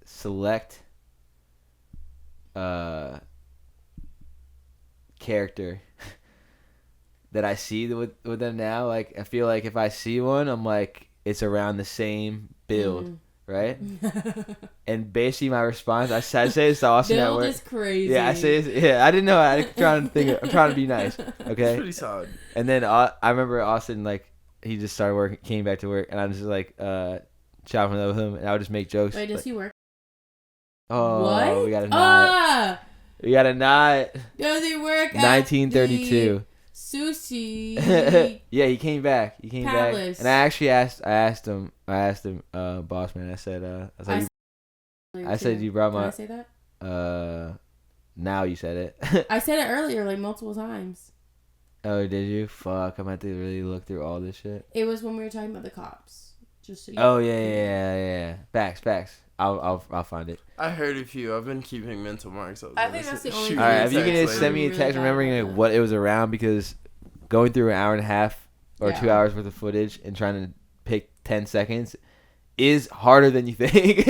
select character that I see with them now. Like, I feel like if I see one, I'm like, it's around the same build, right? And basically my response, I say this to Austin at work. Build is crazy. Yeah, I say this, yeah, I didn't know. I'm trying to be nice, okay? It's pretty solid. And then I remember Austin, like, he just started working, came back to work, and I was just like, chopping it up with him, and I would just make jokes. Wait, does he work? Oh, what? We got a knot. We got a knot. Does he work 1932. Sushi. Yeah, he came back. Palace. And I actually asked him, boss man, I said, you brought my... Can I say that? Now you said it. I said it earlier, like, multiple times. Oh, did you? Fuck, I'm gonna have to really look through all this shit. It was when we were talking about the cops. Just so yeah. Facts. I'll find it. I heard a few. I've been keeping mental marks. I think that's the only All right, if you can just send me a text remembering like what it was around, because going through an hour and a half or 2 hours worth of footage and trying to pick 10 seconds is harder than you think.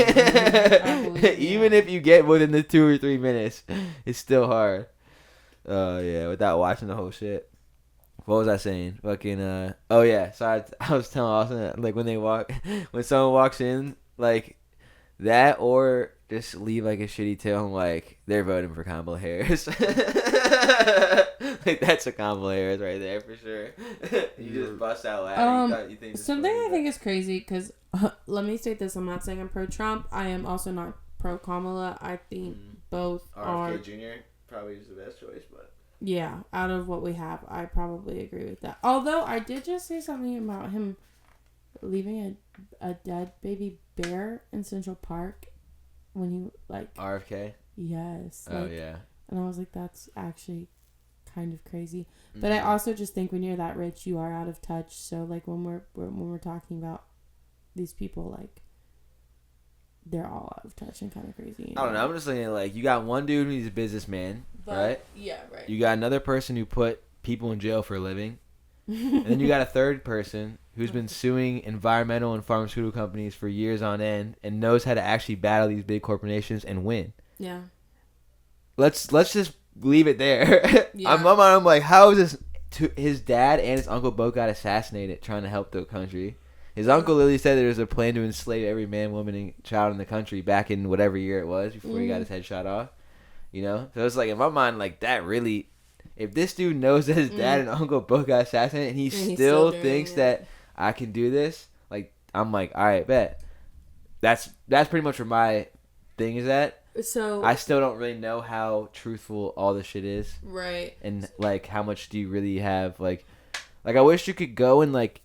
Even if you get within the 2 or 3 minutes, it's still hard. Without watching the whole shit. What was I saying? Fucking sorry, I was telling Austin, like, when someone walks in, like, that, or just leave like a shitty tip, I'm like, they're voting for Kamala Harris. Like, that's a Kamala Harris right there for sure. You just bust out laughing. You think something I think is crazy, because let me state this: I'm not saying I'm pro Trump. I am also not pro Kamala. I think both are. RFK Jr. probably is the best choice, but yeah, out of what we have, I probably agree with that. Although I did just say something about him leaving a dead baby bear in Central Park when he like RFK. Yes. Oh yeah. And I was like, that's actually kind of crazy. But I also just think when you're that rich, you are out of touch. So like when we're talking about these people, like, they're all out of touch and kind of crazy. I don't know. I'm just saying, like, you got one dude who's a businessman, right? Yeah, right. You got another person who put people in jail for a living. And then you got a third person who's been suing environmental and pharmaceutical companies for years on end and knows how to actually battle these big corporations and win. Yeah. Let's just leave it there. Yeah. I'm like, how is this? His dad and his uncle both got assassinated trying to help the country. His uncle literally said there was a plan to enslave every man, woman, and child in the country back in whatever year it was before he got his head shot off. You know? So it's like, in my mind, like, that really... If this dude knows that his dad and uncle both got assassinated and he still thinks that I can do this, like, I'm like, all right, bet. That's pretty much where my thing is at. So I still don't really know how truthful all this shit is. Right. And, like, how much do you really have, like I wish you could go and, like,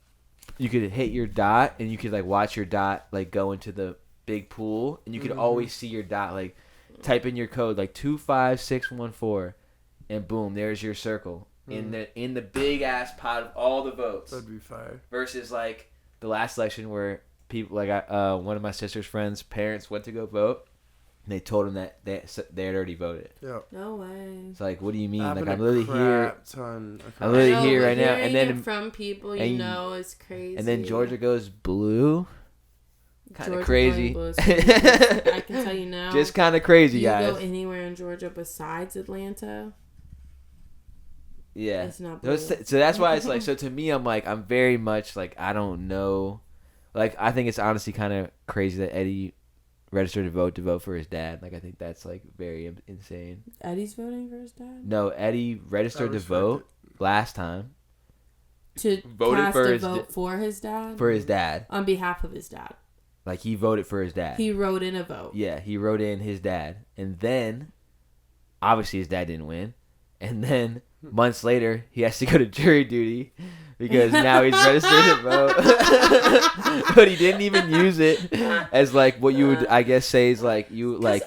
you could hit your dot and you could, like, watch your dot, like, go into the big pool and you could always see your dot, like, type in your code, like, 25614, and boom, there's your circle in the big ass pot of all the votes. That'd be fire. Versus, like, the last election where people, like, one of my sister's friends' parents went to go vote. And they told him that they had already voted. Yeah. No way. It's like, what do you mean? Like, I'm literally here. I'm literally here right now. And then from people you know is crazy. And then Georgia goes blue. Kind of crazy. I can tell you now. Just kind of crazy, guys. You go anywhere in Georgia besides Atlanta. Yeah. It's not blue. So that's why it's like, so to me, I'm like, I'm very much like, I don't know. Like, I think it's honestly kind of crazy that Eddie registered to vote for his dad. Like, I think that's, like, very insane. Eddie's voting for his dad? No, Eddie registered to vote last time. To cast a vote for his dad? For his dad. On behalf of his dad. Like, he voted for his dad. He wrote in a vote. Yeah, he wrote in his dad. And then, obviously, his dad didn't win. And then, months later, he has to go to jury duty because now he's registered to vote. But he didn't even use it as, like, what you would, I guess, say is, like, you, like...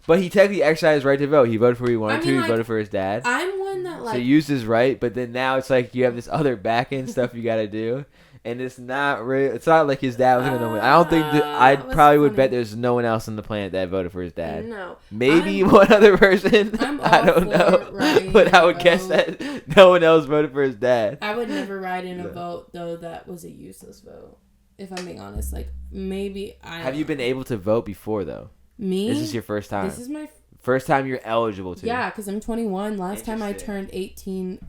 But he technically exercised his right to vote. He voted for who he wanted to. He voted for his dad. I'm one that, like... So he used his right, but then now it's like you have this other back-end stuff you gotta do. And it's not real. It's not like his dad was gonna win. I don't think I probably would bet there's no one else on the planet that voted for his dad. No, maybe one other person. I don't know, but I would guess that no one else voted for his dad. I would never write in a vote though that was a useless vote. If I'm being honest, like maybe I. Have you been able to vote before though? Me? This is your first time. This is my first time you're eligible to. Yeah, because I'm 21. Last time I turned 18,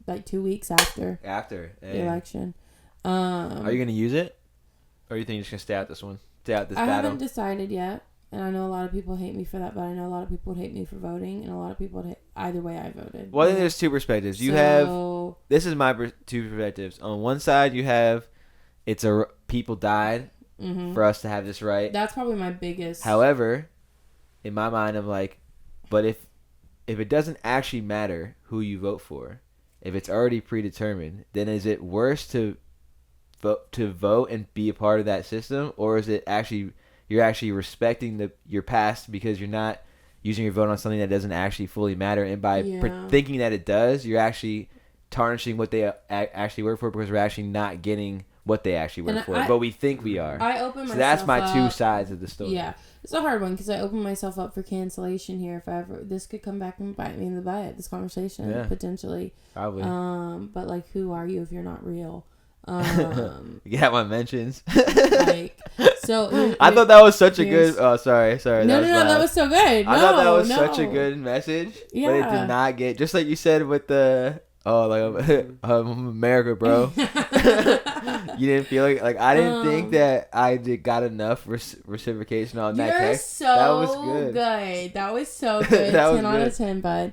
like 2 weeks after the election. Are you gonna use it, or you think you're just gonna stay out this one? Stay out this battle? I haven't decided yet, and I know a lot of people hate me for that, but I know a lot of people would hate me for voting, and a lot of people would hate either way I voted. Well, I think there's two perspectives. You have this is my two perspectives. On one side, you have people died for us to have this right. That's probably my biggest. However, in my mind, I'm like, but if it doesn't actually matter who you vote for, if it's already predetermined, then is it worse to vote and be a part of that system, or is it actually you're actually respecting your past because you're not using your vote on something that doesn't actually fully matter, and by thinking that it does, you're actually tarnishing what they actually work for because we're actually not getting what they actually work for, but we think we are. I open myself so that's my up, 2 sides of the story. Yeah, it's a hard one because I open myself up for cancellation here. If this could come back and bite me in the butt. This conversation potentially. Probably. But like, who are you if you're not real? You got my mentions. Like, so I thought that was such a good. Oh, sorry. No, that was so good. I thought that was such a good message, but it did not get. Just like you said with the Merica, bro. You didn't feel like I didn't think that I got enough reciprocation on that text. That was good. That was so good. 10 out of 10, bud.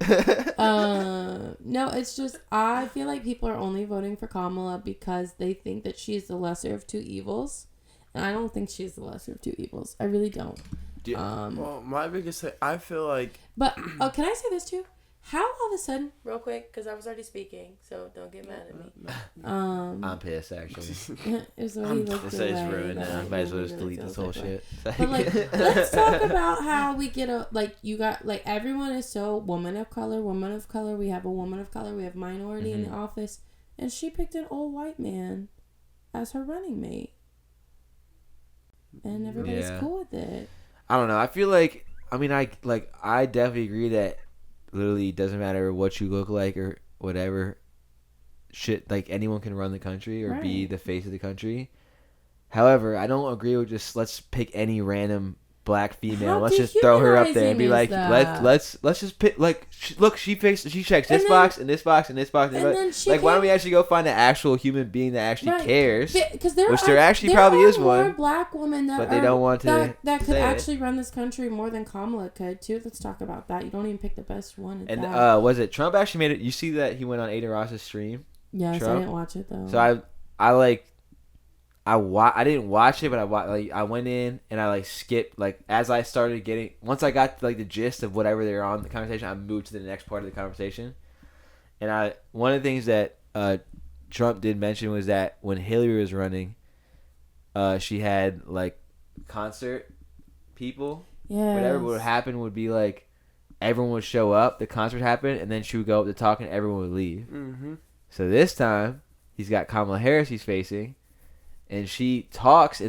No, it's just I feel like people are only voting for Kamala because they think that she's the lesser of two evils, and I don't think she's the lesser of two evils. I really don't. Well, my biggest thing, I feel like. But can I say this too? How all of a sudden, real quick, because I was already speaking, so don't get mad at me. I'm pissed, actually. It was the way he looked away. It's ruined now. Might as well just delete this whole shit. But like, let's talk about how we get you got everyone is so woman of color. We have a woman of color. We have minority in the office, and she picked an old white man as her running mate, and everybody's cool with it. I don't know. I feel like I definitely agree that. Literally doesn't matter what you look like or whatever. Shit, like anyone can run the country or be the face of the country. However, I don't agree with just let's pick any random black female. Let's just throw her up there and be like, let's just pick look, she checks this box and this box and this box. And why don't we actually go find an actual human being that actually cares? Because there actually probably is one. Black women that but they don't want to that could actually run this country more than Kamala could too. Let's talk about that. You don't even pick the best one. And was it Trump actually made it? You see that he went on Ada Ross's stream? Yes, Trump? I didn't watch it though. So I didn't watch it, but I went in and I skipped as I started getting once I got the gist of whatever they were on the conversation, I moved to the next part of the conversation. And one of the things that Trump did mention was that when Hillary was running, she had concert people. Yeah. Whatever would happen would be everyone would show up, the concert happened, and then she would go up to talk and everyone would leave. Mm-hmm. So this time he's got Kamala Harris he's facing. And she talks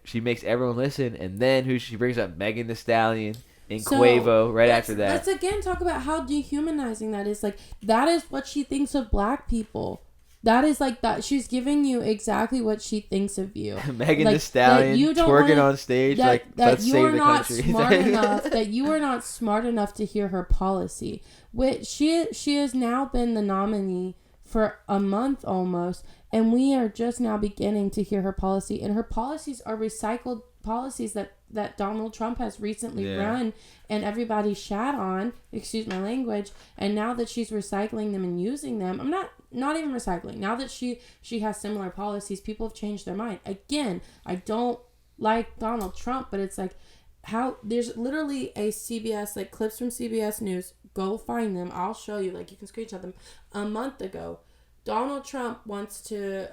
she makes everyone listen, and then she brings up Megan Thee Stallion and Quavo after that. Let's again talk about how dehumanizing that is. That is what she thinks of black people. That is that. She's giving you exactly what she thinks of you. Megan Thee Stallion twerking on stage let's save the country. That you are not smart enough to hear her policy. Which she has now been the nominee for a month almost. And we are just now beginning to hear her policy. And her policies are recycled policies that Donald Trump has recently run and everybody shat on, excuse my language. And now that she's recycling them and using them, I'm not even recycling. Now that she has similar policies, people have changed their mind. Again, I don't like Donald Trump, but it's how there's literally a CBS, clips from CBS News. Go find them. I'll show you. You can screenshot them. A month ago, Donald Trump wants to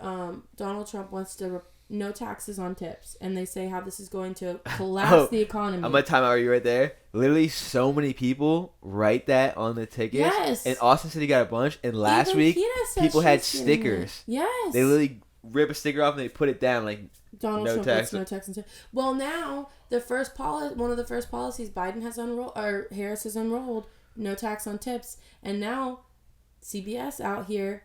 no taxes on tips, and they say how this is going to collapse the economy. I'm gonna time out you right there. Literally, so many people write that on the tickets. Yes. And Austin City got a bunch. And last week, people had stickers. Yes. They literally rip a sticker off and they put it down Donald Trump wants no tax on tips. Well, now one of the first policies Biden has unrolled or Harris has unrolled, no tax on tips, and now CBS out here.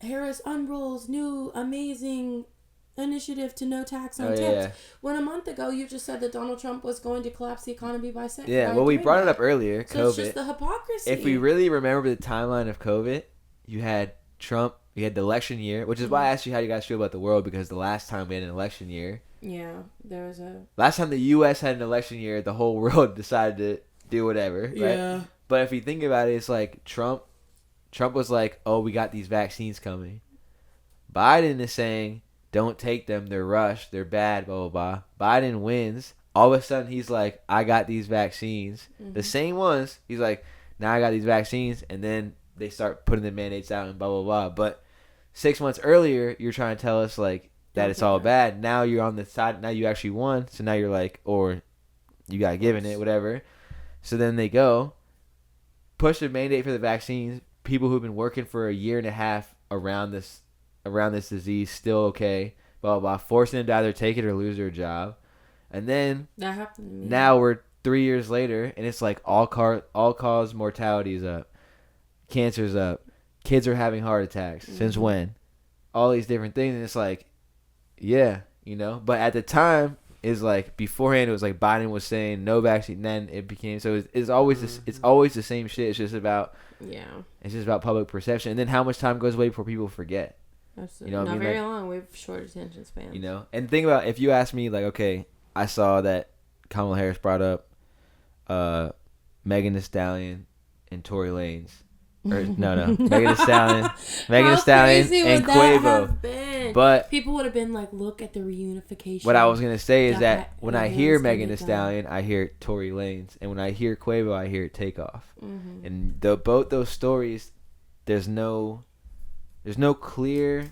Harris unrolls new amazing initiative to no tax on tips. Yeah. When a month ago you just said that Donald Trump was going to collapse the economy by second. Yeah, well, we brought it up earlier. So COVID. It's just the hypocrisy. If we really remember the timeline of COVID, you had Trump, you had the election year, which is why I asked you how you guys feel about the world, because the last time we had an election year. Yeah, there was a. Last time the U.S. had an election year, the whole world decided to do whatever. Right? Yeah. But if you think about it, it's Trump was oh, we got these vaccines coming. Biden is saying, don't take them. They're rushed. They're bad, blah, blah, blah. Biden wins. All of a sudden, he's I got these vaccines. Mm-hmm. The same ones. He's now I got these vaccines. And then they start putting the mandates out and blah, blah, blah. But 6 months earlier, you're trying to tell us, that it's all bad. Now you're on the side. Now you actually won. So now you're or you got given it, whatever. So then they go, push the mandate for the vaccines. People who've been working for a year and a half around this around this disease still okay, blah, blah, blah, forcing them to either take it or lose their job. And then that happened to me. Now we're 3 years later, and it's like all cause mortality is up. Cancer's up. Kids are having heart attacks. Mm-hmm. Since when? All these different things. And it's like, yeah, But at the time, it's like beforehand, it was like Biden was saying no vaccine. Then it became so. It's always it's always the same shit. It's just about It's just about public perception, and then how much time goes away before people forget. Absolutely. Not very long. We have short attention spans. And think about if you ask me, like, okay, I saw that Kamala Harris brought up Megan Thee Stallion and Tory Lanez. Megan Thee Stallion, and Quavo. But people would have been like, "Look at the reunification." What I was gonna say is that when I hear Megan Thee Stallion, I hear Tory Lanez, and when I hear Quavo, I hear Takeoff. Mm-hmm. And both those stories, there's no clear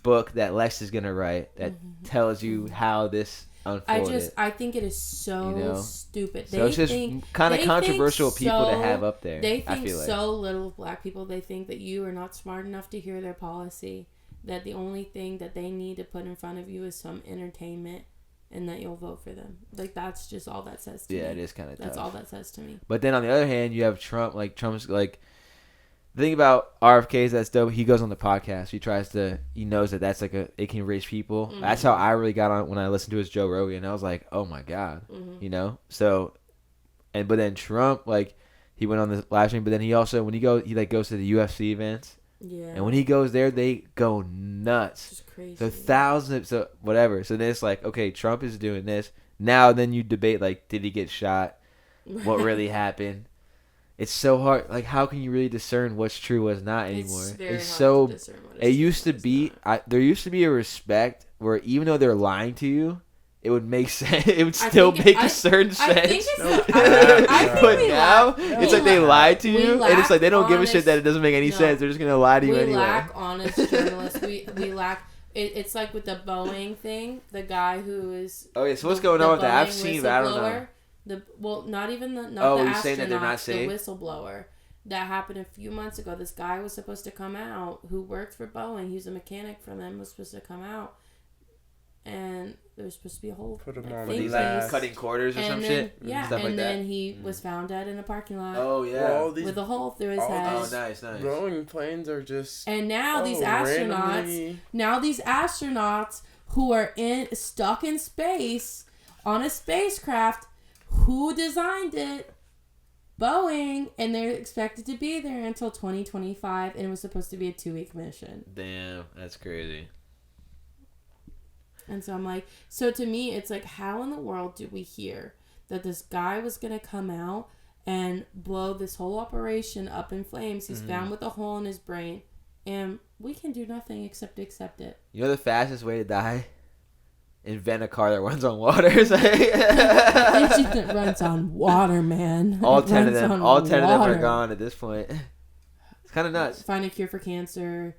book that Lex is gonna write that tells you how this unfolded. I think it is so stupid. So it's just kind of controversial people to have up there. They think so little of black people. They think that you are not smart enough to hear their policy. That the only thing that they need to put in front of you is some entertainment, and that you'll vote for them. Like, that's just all that says to me. Yeah, it is kind of tough. That's all that says to me. But then on the other hand, you have Trump. Like, Trump's like, the thing about RFK that's dope. He goes on the podcast. He knows that that's like it can reach people. Mm-hmm. That's how I really got on when I listened to his Joe Rogan. I was like, oh my God, So, but then Trump, like, he went on the live stream. But then he also he goes to the UFC events. Yeah. And when he goes there, they go nuts. It's crazy. So thousands, whatever. So then it's like, okay, Trump is doing this. Now then you debate, like, did he get shot? What really happened? It's so hard. Like, how can you really discern what's true, what's not anymore? It's so. To discern what it used to be. There used to be a respect where even though they're lying to you, it would make sense. It would still make a certain sense. But now it's like they lied to you, and it's like they don't give a shit that it doesn't make any sense. They're just gonna lie to you anyway. We lack honest journalists. We lack. It's like with the Boeing thing. The guy who is. Oh yeah. So what's going on with that? I've seen, but I don't know. Not even the astronaut, he's saying that they're not safe? The whistleblower. That happened a few months ago. This guy was supposed to come out who worked for Boeing. He was a mechanic for them. Was supposed to come out, and there was supposed to be a whole cutting quarters or some shit. Yeah, stuff and then he was found dead in a parking lot. Oh yeah, with a hole through his head. Oh nice. Growing planes are just. And now these astronauts who are stuck in space on a spacecraft. Who designed it? Boeing, and they're expected to be there until 2025, and it was supposed to be a 2-week mission. Damn, that's crazy. And so I'm like, so to me, it's like, how in the world did we hear that this guy was going to come out and blow this whole operation up in flames? He's found with a hole in his brain, and we can do nothing except accept it. You know the fastest way to die? Invent a car that runs on water. It runs on water, man. All 10 of them are gone at this point. It's kind of nuts. Find a cure for cancer,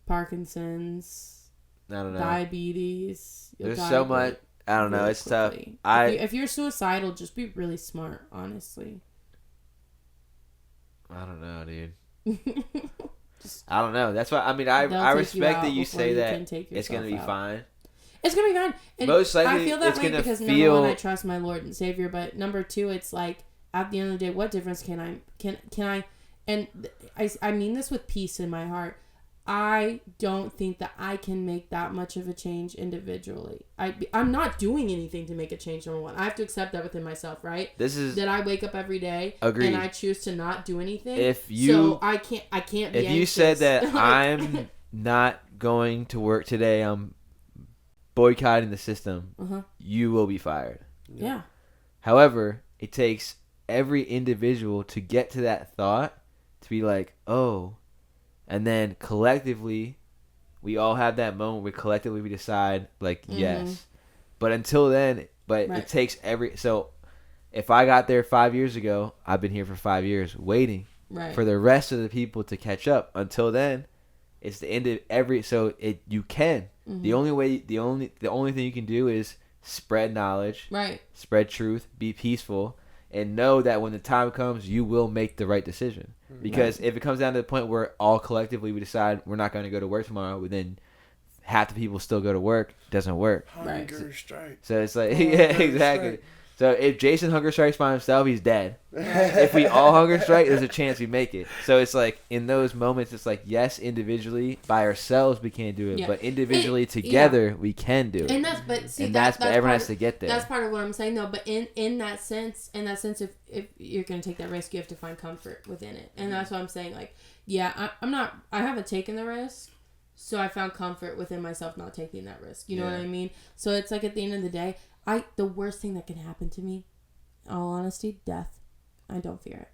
Parkinson's. I don't know. Diabetes. There's so much. I don't know. It's quickly. Tough. If you're suicidal, just be really smart. Honestly. I don't know, dude. I don't know. That's why. I mean, I respect that you say that it's gonna be fine. It's going to be fine. And most likely, I feel that way because number one, I trust my Lord and Savior. But number two, it's like, at the end of the day, what difference can I, and I mean this with peace in my heart. I don't think that I can make that much of a change individually. I'm not doing anything to make a change, number one. I have to accept that within myself, right? That I wake up every day Agreed. And I choose to not do anything. So I can't be If anxious. you said that I'm not going to work today, I'm boycotting the system, you will be fired. Yeah. However, it takes every individual to get to that thought to be like, oh, and then collectively, we all have that moment where collectively we decide, like, yes. But until then, it takes so if I got there 5 years ago, I've been here for 5 years waiting for the rest of the people to catch up. Until then, it's the end of you can. The only thing you can do is spread knowledge, spread truth, be peaceful, and know that when the time comes, you will make the right decision. Because if it comes down to the point where all collectively we decide we're not going to go to work tomorrow, then half the people still go to work, doesn't work. Hunger strike. So it's like, yeah, exactly. Strike. So if Jason hunger strikes by himself, he's dead. If we all hunger strike, there's a chance we make it. So it's like in those moments, it's like, yes, individually by ourselves we can't do it, but individually together we can do it. And that's everyone has to get there. That's part of what I'm saying though. But in that sense, if you're gonna take that risk, you have to find comfort within it. And that's what I'm saying. Like, I haven't taken the risk. So I found comfort within myself not taking that risk. You know what I mean? So it's like at the end of the day, the worst thing that can happen to me, in all honesty, death. I don't fear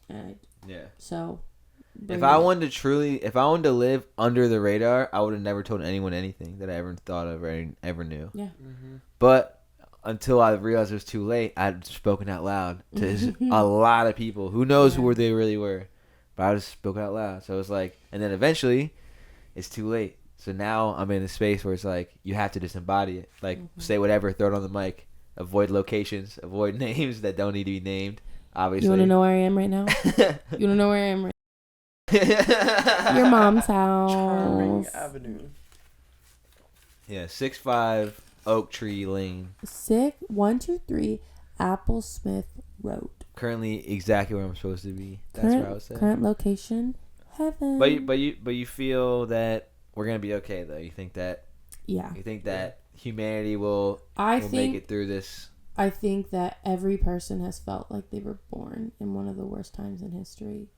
it. So. If I wanted to live under the radar, I would have never told anyone anything that I ever thought of or ever knew. Yeah. Mm-hmm. But until I realized it was too late, I'd spoken out loud to a lot of people. Who knows who they really were? But I just spoke out loud. So it was like, and then eventually, it's too late. So now I'm in a space where it's like, you have to just embody it. Like, say whatever, throw it on the mic. Avoid locations. Avoid names that don't need to be named, obviously. You want to know where I am right now? You want to know where I am right now? Your mom's house. Charming Avenue. Yeah, 65 Oak Tree Lane. 123 Apple Smith Road. Currently exactly where I'm supposed to be. That's where I was saying. Current location, heaven. But you feel that we're gonna be okay though. You think that? Yeah. You think that humanity will make it through this? I think that every person has felt like they were born in one of the worst times in history.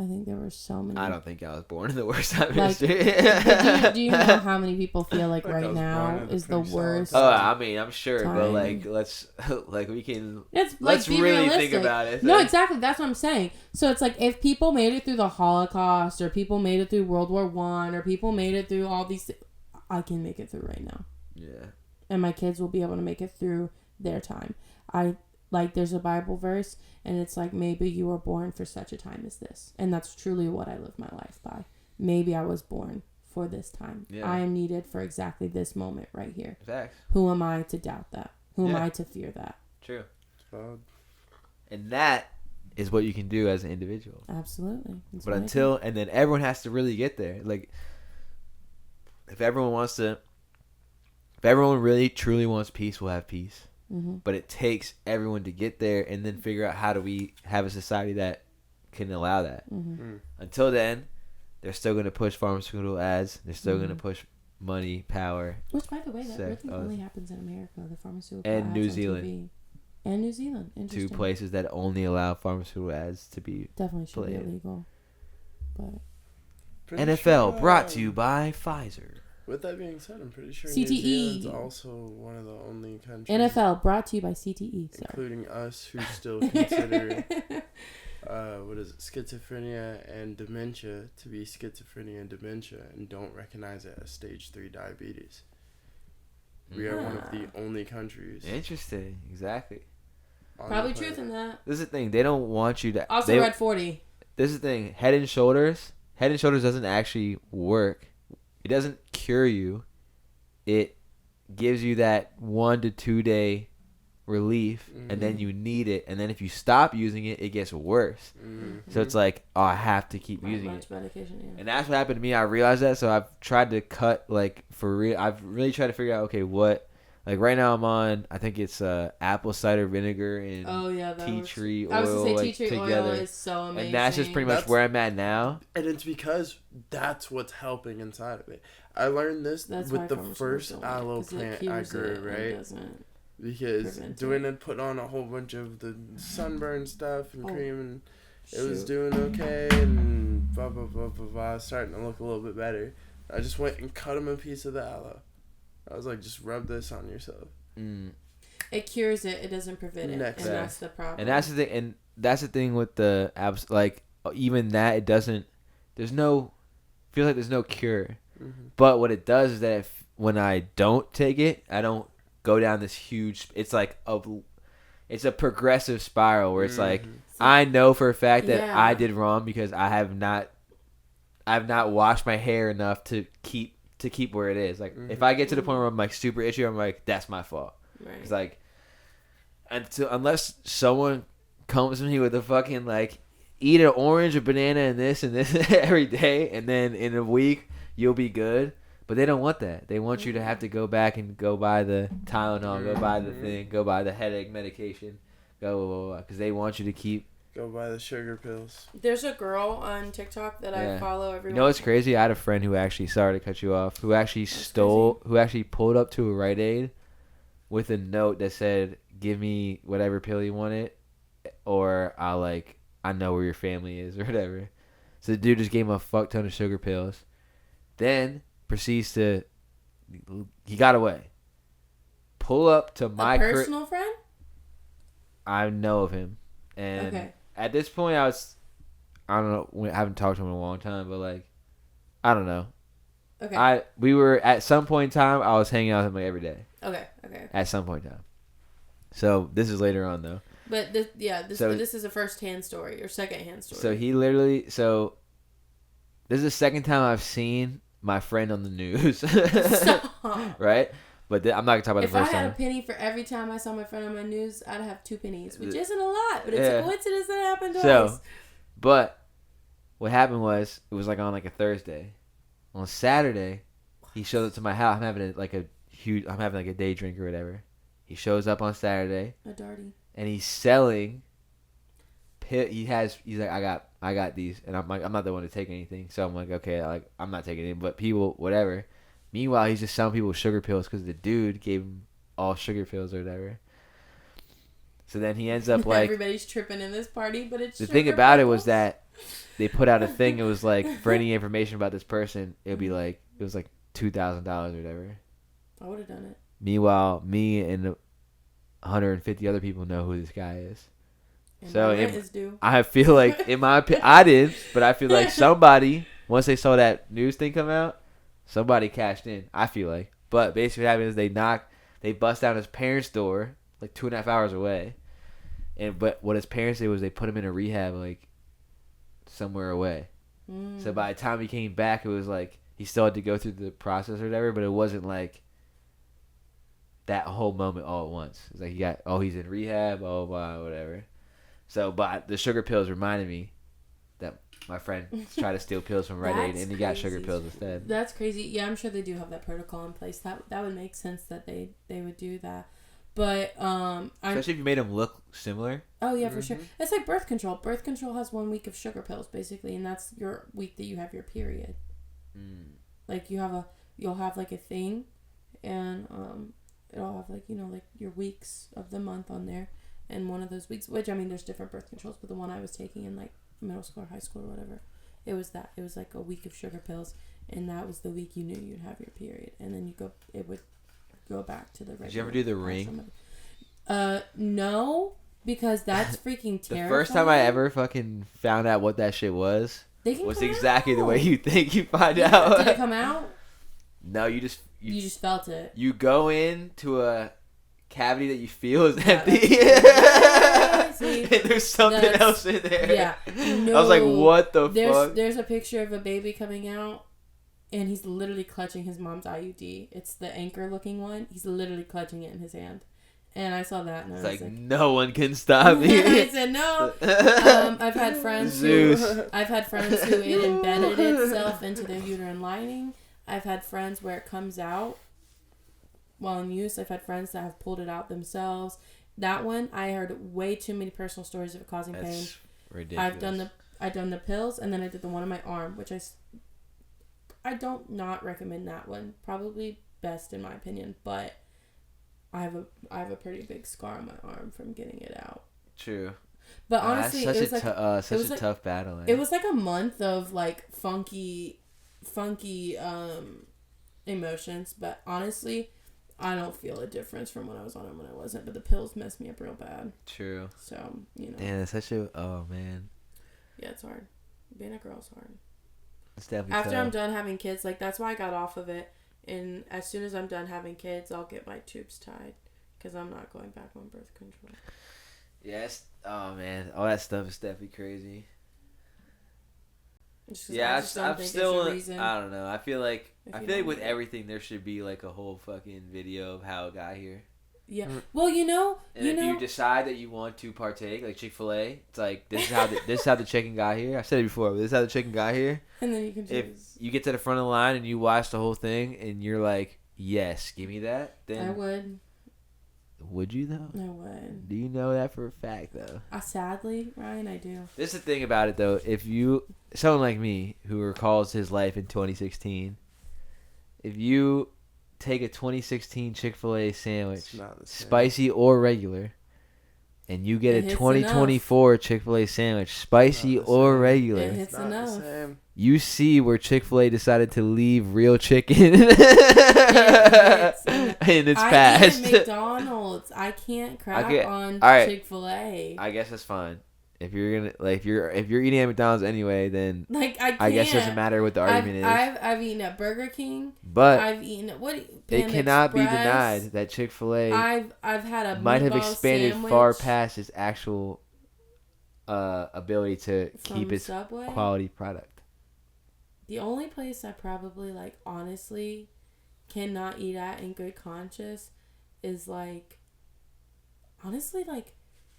I think there were so many. I don't think I was born in the worst time in history. do you know how many people feel like right now is the worst? Oh, I mean, I'm sure, time. But let's be really realistic. think about it. No, exactly. That's what I'm saying. So it's like if people made it through the Holocaust, or people made it through World War I, or people made it through all these, I can make it through right now. Yeah. And my kids will be able to make it through their time. There's a Bible verse, and it's like, maybe you were born for such a time as this. And that's truly what I live my life by. Maybe I was born for this time. Yeah. I am needed for exactly this moment right here. Facts. Who am I to doubt that? Who am I to fear that? True. And that is what you can do as an individual. Absolutely. And then everyone has to really get there. Like, if everyone really truly wants peace, we'll have peace. Mm-hmm. But it takes everyone to get there and then figure out how do we have a society that can allow that. Mm-hmm. Until then, they're still going to push pharmaceutical ads. They're still going to push money, power. Which, by the way, that really only happens in America, the pharmaceutical and ads New on Zealand. TV. And New Zealand. Interesting. 2 places that only allow pharmaceutical ads to be definitely should be illegal. But NFL brought to you by Pfizer. With that being said, I'm pretty sure CTE. New Zealand's also one of the only countries. NFL brought to you by CTE. Including us, who still consider schizophrenia and dementia to be schizophrenia and dementia, and don't recognize it as stage 3 diabetes. We are one of the only countries. Interesting. Exactly. Probably truth in that. This is the thing. They don't want you to. Also read 40. This is the thing. Head and Shoulders doesn't actually work. It doesn't cure you. It gives you that 1 to 2 day relief, and then you need it. And then if you stop using it, it gets worse. Mm-hmm. So it's like, I have to keep using it. Medication, yeah. And that's what happened to me. I realized that, so I've tried to cut, for real. I've really tried to figure out, okay, what. Right now I'm on, I think it's apple cider vinegar and tea tree oil. I was going to say tea tree together. Oil is so amazing. And that's just pretty much where I'm at now. And it's because that's what's helping inside of it. I learned this with the first aloe plant I grew, right? Because put on a whole bunch of the sunburn stuff and cream, and it was doing okay, and blah, blah, blah, blah, blah, starting to look a little bit better. I just went and cut him a piece of the aloe. I was like, just rub this on yourself. It cures it. It doesn't prevent it. That's the problem. And that's the thing. And that's the thing with the apps. Even that, it doesn't. Feels like there's no cure. Mm-hmm. But what it does is that when I don't take it, I don't go down this huge. It's it's a progressive spiral where it's like, I know for a fact that I did wrong because I have not washed my hair enough to keep where it is. If I get to the point where I'm super itchy, I'm like, that's my fault. Right. It's unless someone comes to me with a fucking like, eat an orange, a banana, and this every day, and then in a week you'll be good. But they don't want that. They want you to have to go back and go buy the Tylenol, go buy the thing, go buy the headache medication, because they want you to keep. Go buy the sugar pills. There's a girl on TikTok that I follow every. You know what's crazy? I had a friend who actually, sorry to cut you off, who actually who actually pulled up to a Rite Aid with a note that said, "Give me whatever pill you wanted, or I know where your family is," or whatever. So the dude just gave him a fuck ton of sugar pills. Then proceeds to, he got away. Pull up to my personal friend? I know of him. And at this point, I don't know, I haven't talked to him in a long time, but like, I don't know. Okay. We were, at some point in time, I was hanging out with him like every day. Okay. At some point in time. So this is later on though. But this is a first-hand story or second-hand story. So this is the second time I've seen my friend on the news. Right? But I'm not going to talk about the first time. If I had a penny for every time I saw my friend on my news, I'd have 2 pennies, which isn't a lot, but it's a coincidence that happened twice. But what happened was, it was like on like a Thursday. On Saturday, he shows up to my house. I'm having like a day drink or whatever. He shows up on Saturday. A darty. And he's selling. He's like, I got these, and I'm like, I'm not the one to take anything. So I'm like, okay, like I'm not taking it, but people, whatever. Meanwhile, he's just selling people sugar pills because the dude gave him all sugar pills or whatever. So then he ends up like, everybody's tripping in this party, but it's the thing about pills. It was that they put out a thing. It was like, for any information about this person, it was like $2,000 or whatever. I would have done it. Meanwhile, me and 150 other people know who this guy is. And so I feel like, in my opinion, I did, but I feel like somebody, once they saw that news thing come out, somebody cashed in, I feel like. But basically what happened is they bust down his parents' door, like 2.5 hours away. But what his parents did was they put him in a rehab, like, somewhere away. So by the time he came back, it was like, he still had to go through the process or whatever, but it wasn't like that whole moment all at once. It's like, he's in rehab, whatever. So, but the sugar pills reminded me that my friend tried to steal pills from Rite Aid, and he got sugar pills instead. That's crazy. Yeah, I'm sure they do have that protocol in place. That would make sense that they would do that. But especially if you made them look similar. Oh yeah, for sure. It's like birth control. Birth control has 1 week of sugar pills basically, and that's your week that you have your period. Like you'll have like a thing, and it'll have like like your weeks of the month on there. And one of those weeks, which, I mean, there's different birth controls, but the one I was taking in, like, middle school or high school or whatever, it was that. It was, like, a week of sugar pills, and that was the week you knew you'd have your period. And then it would go back to the regular. Did you ever do the ring? No, because that's freaking terrifying. The first time I ever fucking found out what that shit was exactly the way you think you find out. Did it come out? No, you just felt it. You go into a cavity that you feel is empty. And there's something else in there. Yeah. No, I was like, what the fuck? There's a picture of a baby coming out, and he's literally clutching his mom's IUD. It's the anchor looking one. He's literally clutching it in his hand. And I saw that, and I was like, no one can stop me. I said no. I've had friends who it embedded itself into their uterine lining. I've had friends where it comes out while in use. I've had friends that have pulled it out themselves. That one, I heard way too many personal stories of it causing pain. That's ridiculous. I've done the pills, and then I did the one on my arm, which I don't not recommend that one. Probably best in my opinion, but I have a pretty big scar on my arm from getting it out. True. But honestly, it was such a tough battle. It was like a month of like funky emotions, but honestly, I don't feel a difference from when I was on it when I wasn't, but the pills messed me up real bad. True. So, Yeah, it's such a... Oh, man. Yeah, it's hard. Being a girl's hard. It's definitely After tough. I'm done having kids, like, that's why I got off of it. And as soon as I'm done having kids, I'll get my tubes tied. Because I'm not going back on birth control. Yes. Oh, man. All that stuff is definitely crazy. Yeah, I'm still... I don't know. I feel like with everything, there should be like a whole fucking video of how it got here. Yeah. Well, and if you decide that you want to partake, like Chick-fil-A, it's like this is how the chicken got here. I said it before, but this is how the chicken got here. And then you can choose. If you get to the front of the line and you watch the whole thing and you're like, yes, give me that, then I would. Would you though? I would. Do you know that for a fact though? Sadly, Ryan, I do. This is the thing about it though. If you, someone like me who recalls his life in 2016, if you take a 2016 Chick-fil-A sandwich, spicy or regular, and you get a 2024 Chick-fil-A sandwich, spicy or regular, it hits enough. You see where Chick-fil-A decided to leave real chicken in its past. I eat at McDonald's. I can't crap on Chick-fil-A. I guess that's fine. If you're gonna if you're eating at McDonald's anyway, then I guess it doesn't matter what the argument is. I've eaten at Burger King, but I've eaten at it cannot be denied that Chick-fil-A I've had a might have expanded sandwich far past its actual ability to keep its Subway. Quality product. The only place I probably honestly cannot eat at in good conscience is honestly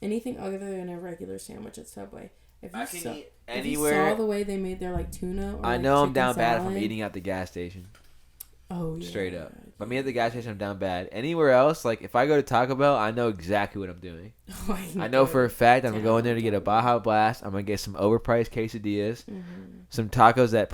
anything other than a regular sandwich at Subway. If you saw the way they made their tuna or I know I'm down salad, bad if I'm eating at the gas station. Oh yeah. Straight up. If I'm eating at the gas station, I'm down bad. Anywhere else, if I go to Taco Bell, I know exactly what I'm doing. I know for a fact I'm going to go in there to get a Baja Blast. I'm going to get some overpriced quesadillas, some tacos that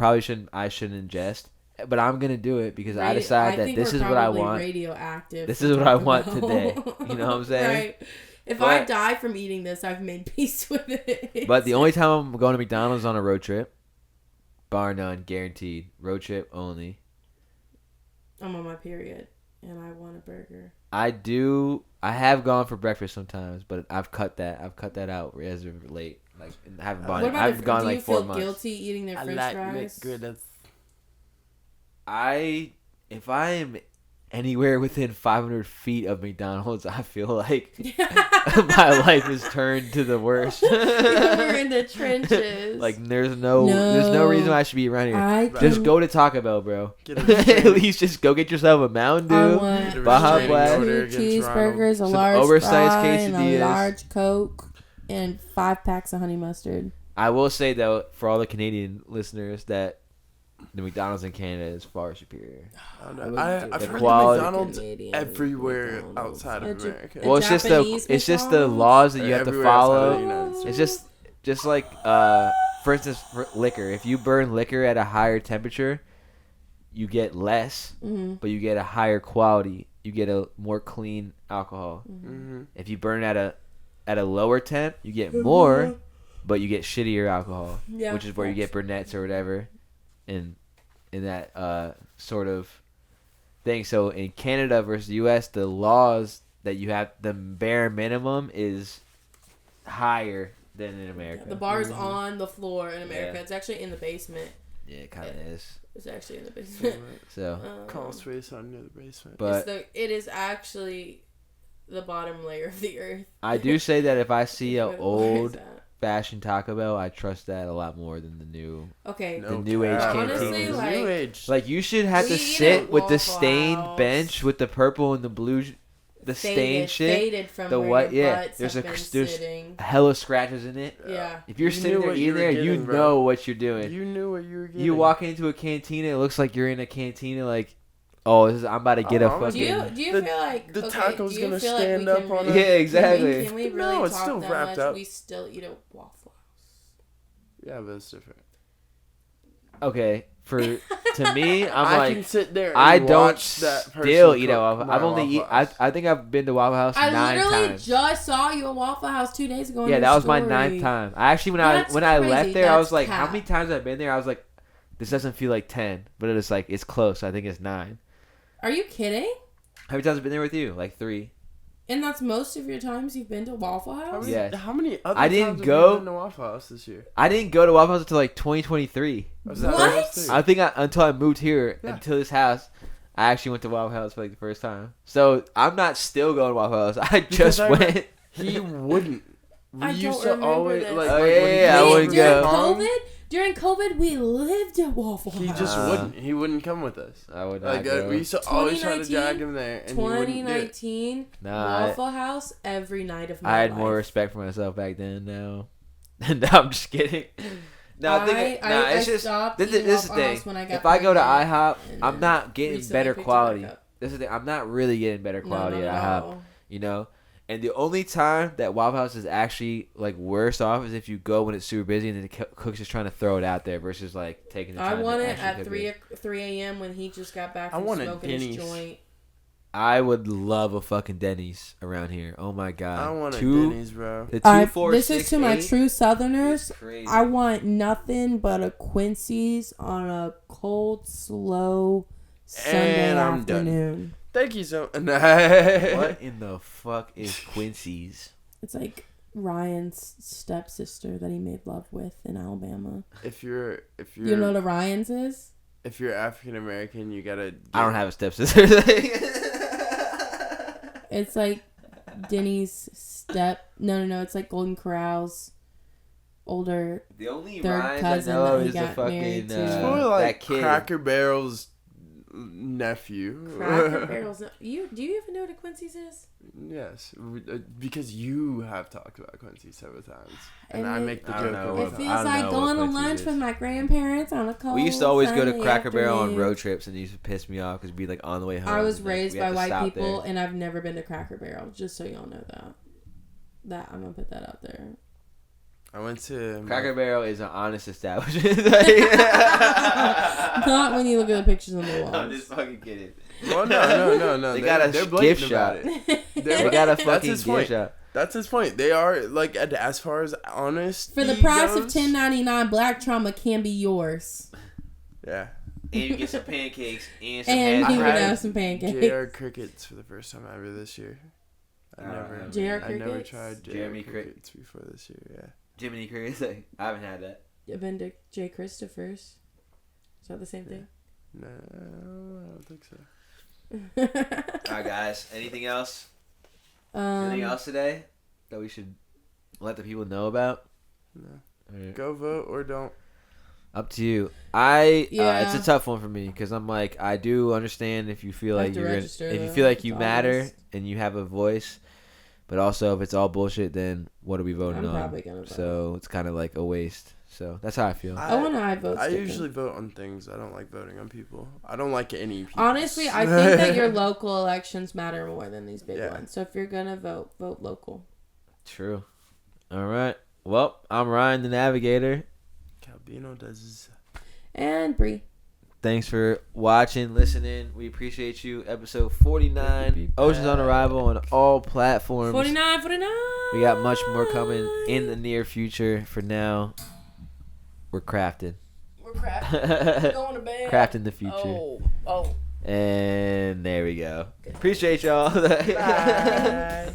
I shouldn't ingest. But I'm going to do it because I decide that this is what I want. Radioactive. This is what I want today. You know what I'm saying? Right. If I die from eating this, I've made peace with it. But the only time I'm going to McDonald's on a road trip, bar none, guaranteed. Road trip only. I'm on my period, and I want a burger. I have gone for breakfast sometimes, but I've cut that out as of late. I haven't gone. I've gone 4 months. Do you feel guilty eating their French fries? If I am anywhere within 500 feet of McDonald's, I feel like my life is turned to the worst. We're in the trenches. There's no reason I should be around here. Just go to Taco Bell, bro. At least just go get yourself a Mountain Dew, Baja Blast, 2 cheeseburgers, a large oversized fry, quesadillas, and a large Coke, and 5 packs of honey mustard. I will say though, for all the Canadian listeners, that the McDonald's in Canada is far superior. I've heard the McDonald's everywhere outside of America. Well, it's just the laws that you have to follow. It's just like for instance, for liquor. If you burn liquor at a higher temperature, you get less, but you get a higher quality. You get a more clean alcohol. If you burn at a lower temp, you get more, but you get shittier alcohol, which is where you get brunettes or whatever. In that sort of thing. So in Canada versus the U.S., the laws that you have, the bare minimum is higher than in America. The bar's on the floor in America. It's actually in the basement. Yeah, it kind of is. It's actually in the basement. So crawl space under the basement. But it is actually the bottom layer of the earth. I do say that if I see an old fashion Taco Bell, I trust that a lot more than the new new age canteen. Honestly, you should have to sit with the stained bench with the purple and the blue, the stained shit. Faded from the where white, there's hella scratches in it. Yeah. If you're sitting there eating there, you know what you're doing. You knew what you were getting. You walk into a cantina, it looks like you're in a cantina I'm about to get a fucking... Do you feel like... The taco's going to stand up on it? Yeah, exactly. Can we really it's still talk wrapped that much? up. We still eat a Waffle House. Yeah, but it's different. Okay, to me, I can sit there and I don't watch that person still eat at cook Waffle House. I think I've been to Waffle House 9 times. I literally just saw you at Waffle House 2 days ago. Yeah, that was my 9th time. I actually, when I left there, I was like, how many times have I been there? I was like, this doesn't feel like 10, but it's it's close. I think it's 9. Are you kidding? How many times have I been there with you? 3. And that's most of your times you've been to Waffle House? How many other I times didn't have go, you been to Waffle House this year? I didn't go to Waffle House until 2023. What? I think until I moved here, until this house, I actually went to Waffle House for the first time. So I'm not still going to Waffle House. I just went. He wouldn't. I used don't to always remember I wouldn't go. COVID? During COVID, we lived at Waffle House. He just wouldn't. He wouldn't come with us. I would not we used to always try to drag him there. And 2019, Waffle House every night of my life. I had more respect for myself back then. Now, no, I'm just kidding. No, it's just this is the thing. If I go to IHOP, I'm not getting better quality. This is the thing. I'm not really getting better quality at IHOP. You know. And the only time that Waffle House is actually like worse off is if you go when it's super busy and the cook's just trying to throw it out there versus like taking the time. I want it at 3 a.m. when he just got back from smoking his joint. I would love a fucking Denny's around here. Oh my god. I want a Denny's, bro. The 2, 4, this 6, is to 8, my true Southerners. Crazy. I want nothing but a Quincy's on a cold, slow Sunday afternoon. Done. Thank you so much. What in the fuck is Quincy's? It's like Ryan's stepsister that he made love with in Alabama. If you're you know what a Ryan's is? If you're African American, you gotta. I don't have a stepsister. It's like Denny's step. No. It's like Golden Corral's older. The only third Ryan's cousin I know that he is the got married fucking to. It's more like that kid. Cracker Barrel's nephew. Cracker Barrel's. Do you even know what a Quincy's is? Yes, because you have talked about Quincy several times, and I it, make the I don't joke. know. It feels like going to lunch with my grandparents on a cold. We used to always go to Sunday Cracker Barrel on afternoon. road trips, and it used to piss me off because we'd be like on the way home. I was raised by white people, there. and I've never been to Cracker Barrel. Just so y'all know that I'm gonna put that out there. I went to Cracker Barrel is an honest establishment. Not when you look at the pictures on the walls. I'm just fucking kidding. Well, no. They got a gift shop. They got a fucking gift shop. That's his point. They are like as far as honest. For the price of $10.99, Black Trauma can be yours. Yeah. And you get some pancakes and some and he would had have some pancakes. JR Crickets for the first time ever this year. I never tried Jeremy Crickets before this year. Yeah. Jiminy Crickets. I haven't had that. I've been to J. Christopher's. Is that the same thing? No, I don't think so. Alright, guys. Anything else? Anything else today that we should let the people know about? No. Right. Go vote or don't. Up to you. It's a tough one for me because I'm like, I do understand if you feel like if you feel like you matter and you have a voice, but also if it's all bullshit, then what are we voting on? Probably gonna vote. So it's kind of like a waste. So that's how I feel. I want to vote. I usually vote on things. I don't like voting on people. I don't like any people. Honestly, I think that your local elections matter more than these big ones. So if you're gonna vote local. True. All right. Well, I'm Ryan the Navigator. Beeno does. And Bree. Thanks for watching, listening. We appreciate you. Episode 49. Oceans on Arrival on all platforms. 49. We got much more coming in the near future. For now, we're crafting. We're going to bed. Crafting the future. Oh. And there we go. Appreciate y'all. Bye.